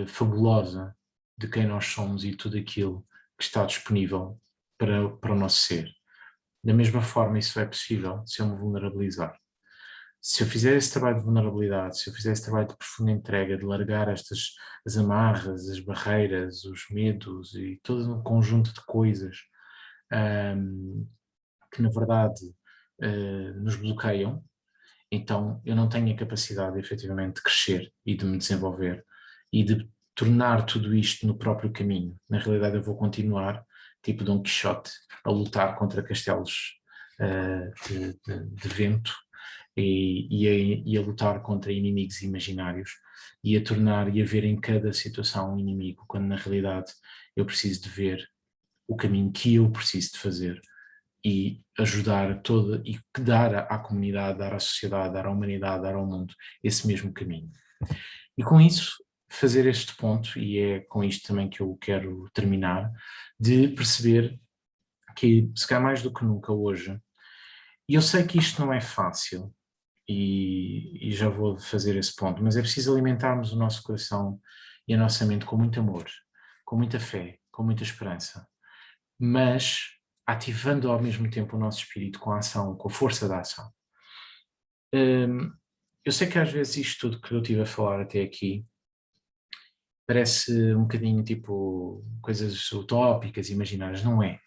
fabulosa de quem nós somos e tudo aquilo que está disponível para o nosso ser. Da mesma forma, isso é possível se eu me vulnerabilizar. Se eu fizer esse trabalho de vulnerabilidade, se eu fizer esse trabalho de profunda entrega, de largar as amarras, as barreiras, os medos e todo um conjunto de coisas que na verdade nos bloqueiam, então eu não tenho a capacidade efetivamente de crescer e de me desenvolver e de tornar tudo isto no próprio caminho. Na realidade eu vou continuar, tipo Dom Quixote, a lutar contra castelos de vento e a lutar contra inimigos imaginários e a tornar e a ver em cada situação um inimigo, quando na realidade eu preciso de ver o caminho que eu preciso de fazer e ajudar toda e dar à comunidade, dar à sociedade, dar à humanidade, dar ao mundo esse mesmo caminho. E com isso fazer este ponto, e é com isto também que eu quero terminar, de perceber que se calhar mais do que nunca hoje, e eu sei que isto não é fácil, e já vou fazer esse ponto, mas é preciso alimentarmos o nosso coração e a nossa mente com muito amor, com muita fé, com muita esperança, mas ativando ao mesmo tempo o nosso espírito com a ação, com a força da ação. Eu sei que às vezes isto tudo que eu estive a falar até aqui parece um bocadinho tipo coisas utópicas, imaginárias, não é?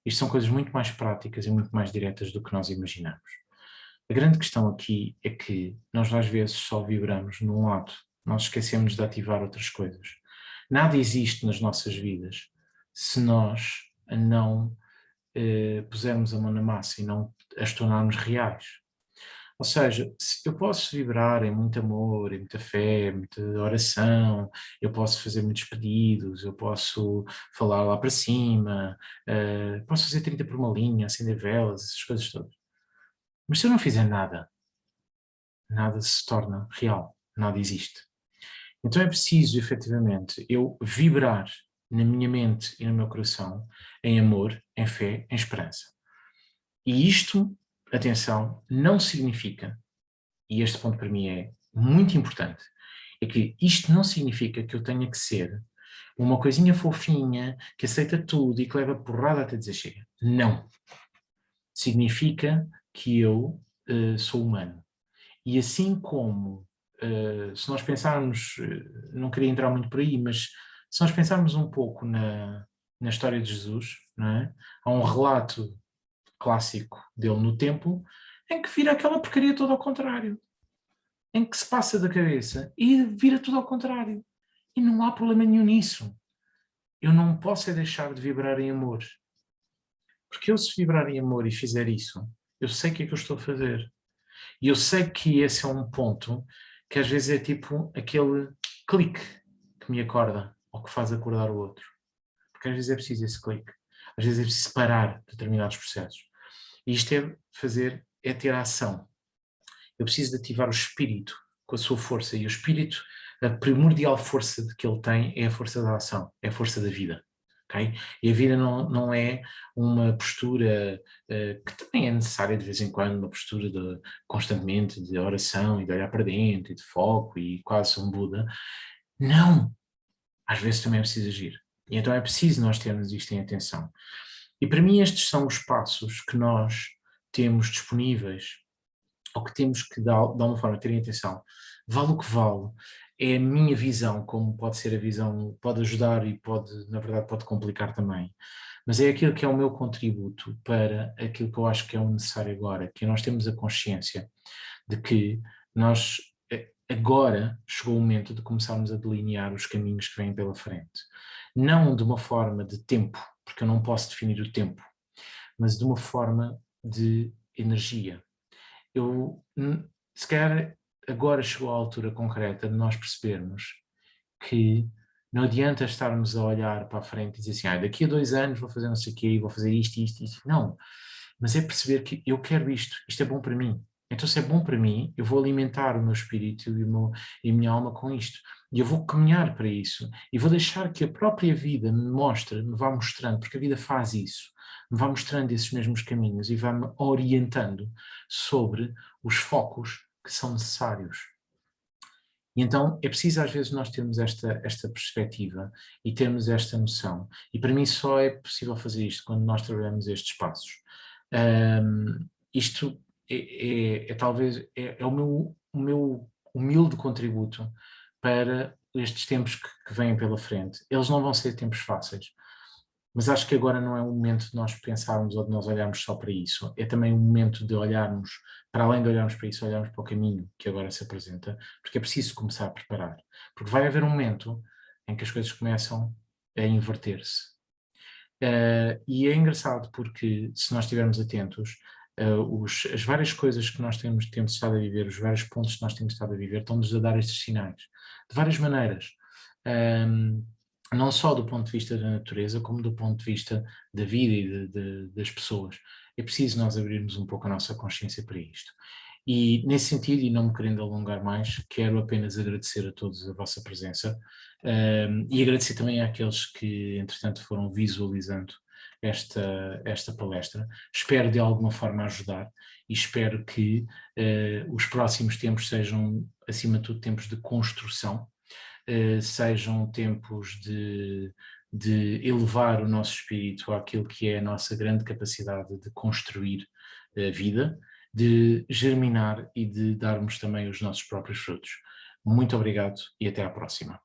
Isto são coisas muito mais práticas e muito mais diretas do que nós imaginamos. A grande questão aqui é que nós às vezes só vibramos num lado, nós esquecemos de ativar outras coisas. Nada existe nas nossas vidas se nós não pusermos a mão na massa e não as tornarmos reais. Ou seja, eu posso vibrar em muito amor, em muita fé, muita oração, eu posso fazer muitos pedidos, eu posso falar lá para cima, posso fazer 30 por uma linha, acender velas, essas coisas todas. Mas se eu não fizer nada, nada se torna real, nada existe. Então é preciso, efetivamente, eu vibrar na minha mente e no meu coração em amor, em fé, em esperança. E isto, atenção, não significa, e este ponto para mim é muito importante, é que isto não significa que eu tenha que ser uma coisinha fofinha, que aceita tudo e que leva porrada até dizer chega. Não. Significa que eu sou humano. E assim como, se nós pensarmos, não queria entrar muito por aí, mas se nós pensarmos um pouco na história de Jesus, não é? Há um relato clássico dele no templo, em que vira aquela porcaria toda ao contrário. Em que se passa da cabeça e vira tudo ao contrário. E não há problema nenhum nisso. Eu não posso é deixar de vibrar em amor. Porque eu, se vibrar em amor e fizer isso, eu sei o que é que eu estou a fazer. E eu sei que esse é um ponto que às vezes é tipo aquele clique que me acorda ou que faz acordar o outro. Porque às vezes é preciso esse clique. Às vezes é preciso parar determinados processos. E isto é ter ação. Eu preciso de ativar o espírito com a sua força. E o espírito, a primordial força que ele tem é a força da ação, é a força da vida. Okay? E a vida não é uma postura que também é necessária de vez em quando, uma postura constantemente de oração e de olhar para dentro e de foco e quase um Buda. Não! Às vezes também é preciso agir. E então é preciso nós termos isto em atenção. E para mim estes são os passos que nós temos disponíveis ou que temos que, de alguma forma, ter em atenção. Vale o que vale. É a minha visão, como pode ser a visão, pode ajudar e pode, na verdade, pode complicar também. Mas é aquilo que é o meu contributo para aquilo que eu acho que é o necessário agora, que nós temos a consciência de que nós, agora chegou o momento de começarmos a delinear os caminhos que vêm pela frente. Não de uma forma de tempo, porque eu não posso definir o tempo, mas de uma forma de energia. Se calhar agora chegou a altura concreta de nós percebermos que não adianta estarmos a olhar para a frente e dizer assim, daqui a 2 anos vou fazer não sei o quê, vou fazer isto, isto, isto. Não, mas é perceber que eu quero isto é bom para mim. Então se é bom para mim, eu vou alimentar o meu espírito e a minha alma com isto. E eu vou caminhar para isso. E vou deixar que a própria vida me mostre, me vá mostrando, porque a vida faz isso. Me vá mostrando esses mesmos caminhos e vá-me orientando sobre os focos que são necessários. E então é preciso às vezes nós termos esta perspectiva e termos esta noção. E para mim só é possível fazer isto quando nós trabalhamos estes passos. Isto talvez é o meu humilde contributo para estes tempos que vêm pela frente. Eles não vão ser tempos fáceis, mas acho que agora não é o momento de nós pensarmos ou de nós olharmos só para isso. É também o momento de olharmos, para além de olharmos para isso, olharmos para o caminho que agora se apresenta, porque é preciso começar a preparar. Porque vai haver um momento em que as coisas começam a inverter-se. E é engraçado porque, se nós estivermos atentos, as várias coisas que nós temos estado a viver, os vários pontos que nós temos estado a viver, estão-nos a dar estes sinais, de várias maneiras. Não só do ponto de vista da natureza, como do ponto de vista da vida e das pessoas. É preciso nós abrirmos um pouco a nossa consciência para isto. E nesse sentido, e não me querendo alongar mais, quero apenas agradecer a todos a vossa presença e agradecer também àqueles que, entretanto, foram visualizando esta palestra. Espero de alguma forma ajudar e espero que os próximos tempos sejam, acima de tudo, tempos de construção, sejam tempos de elevar o nosso espírito àquilo que é a nossa grande capacidade de construir a vida, de germinar e de darmos também os nossos próprios frutos. Muito obrigado e até à próxima.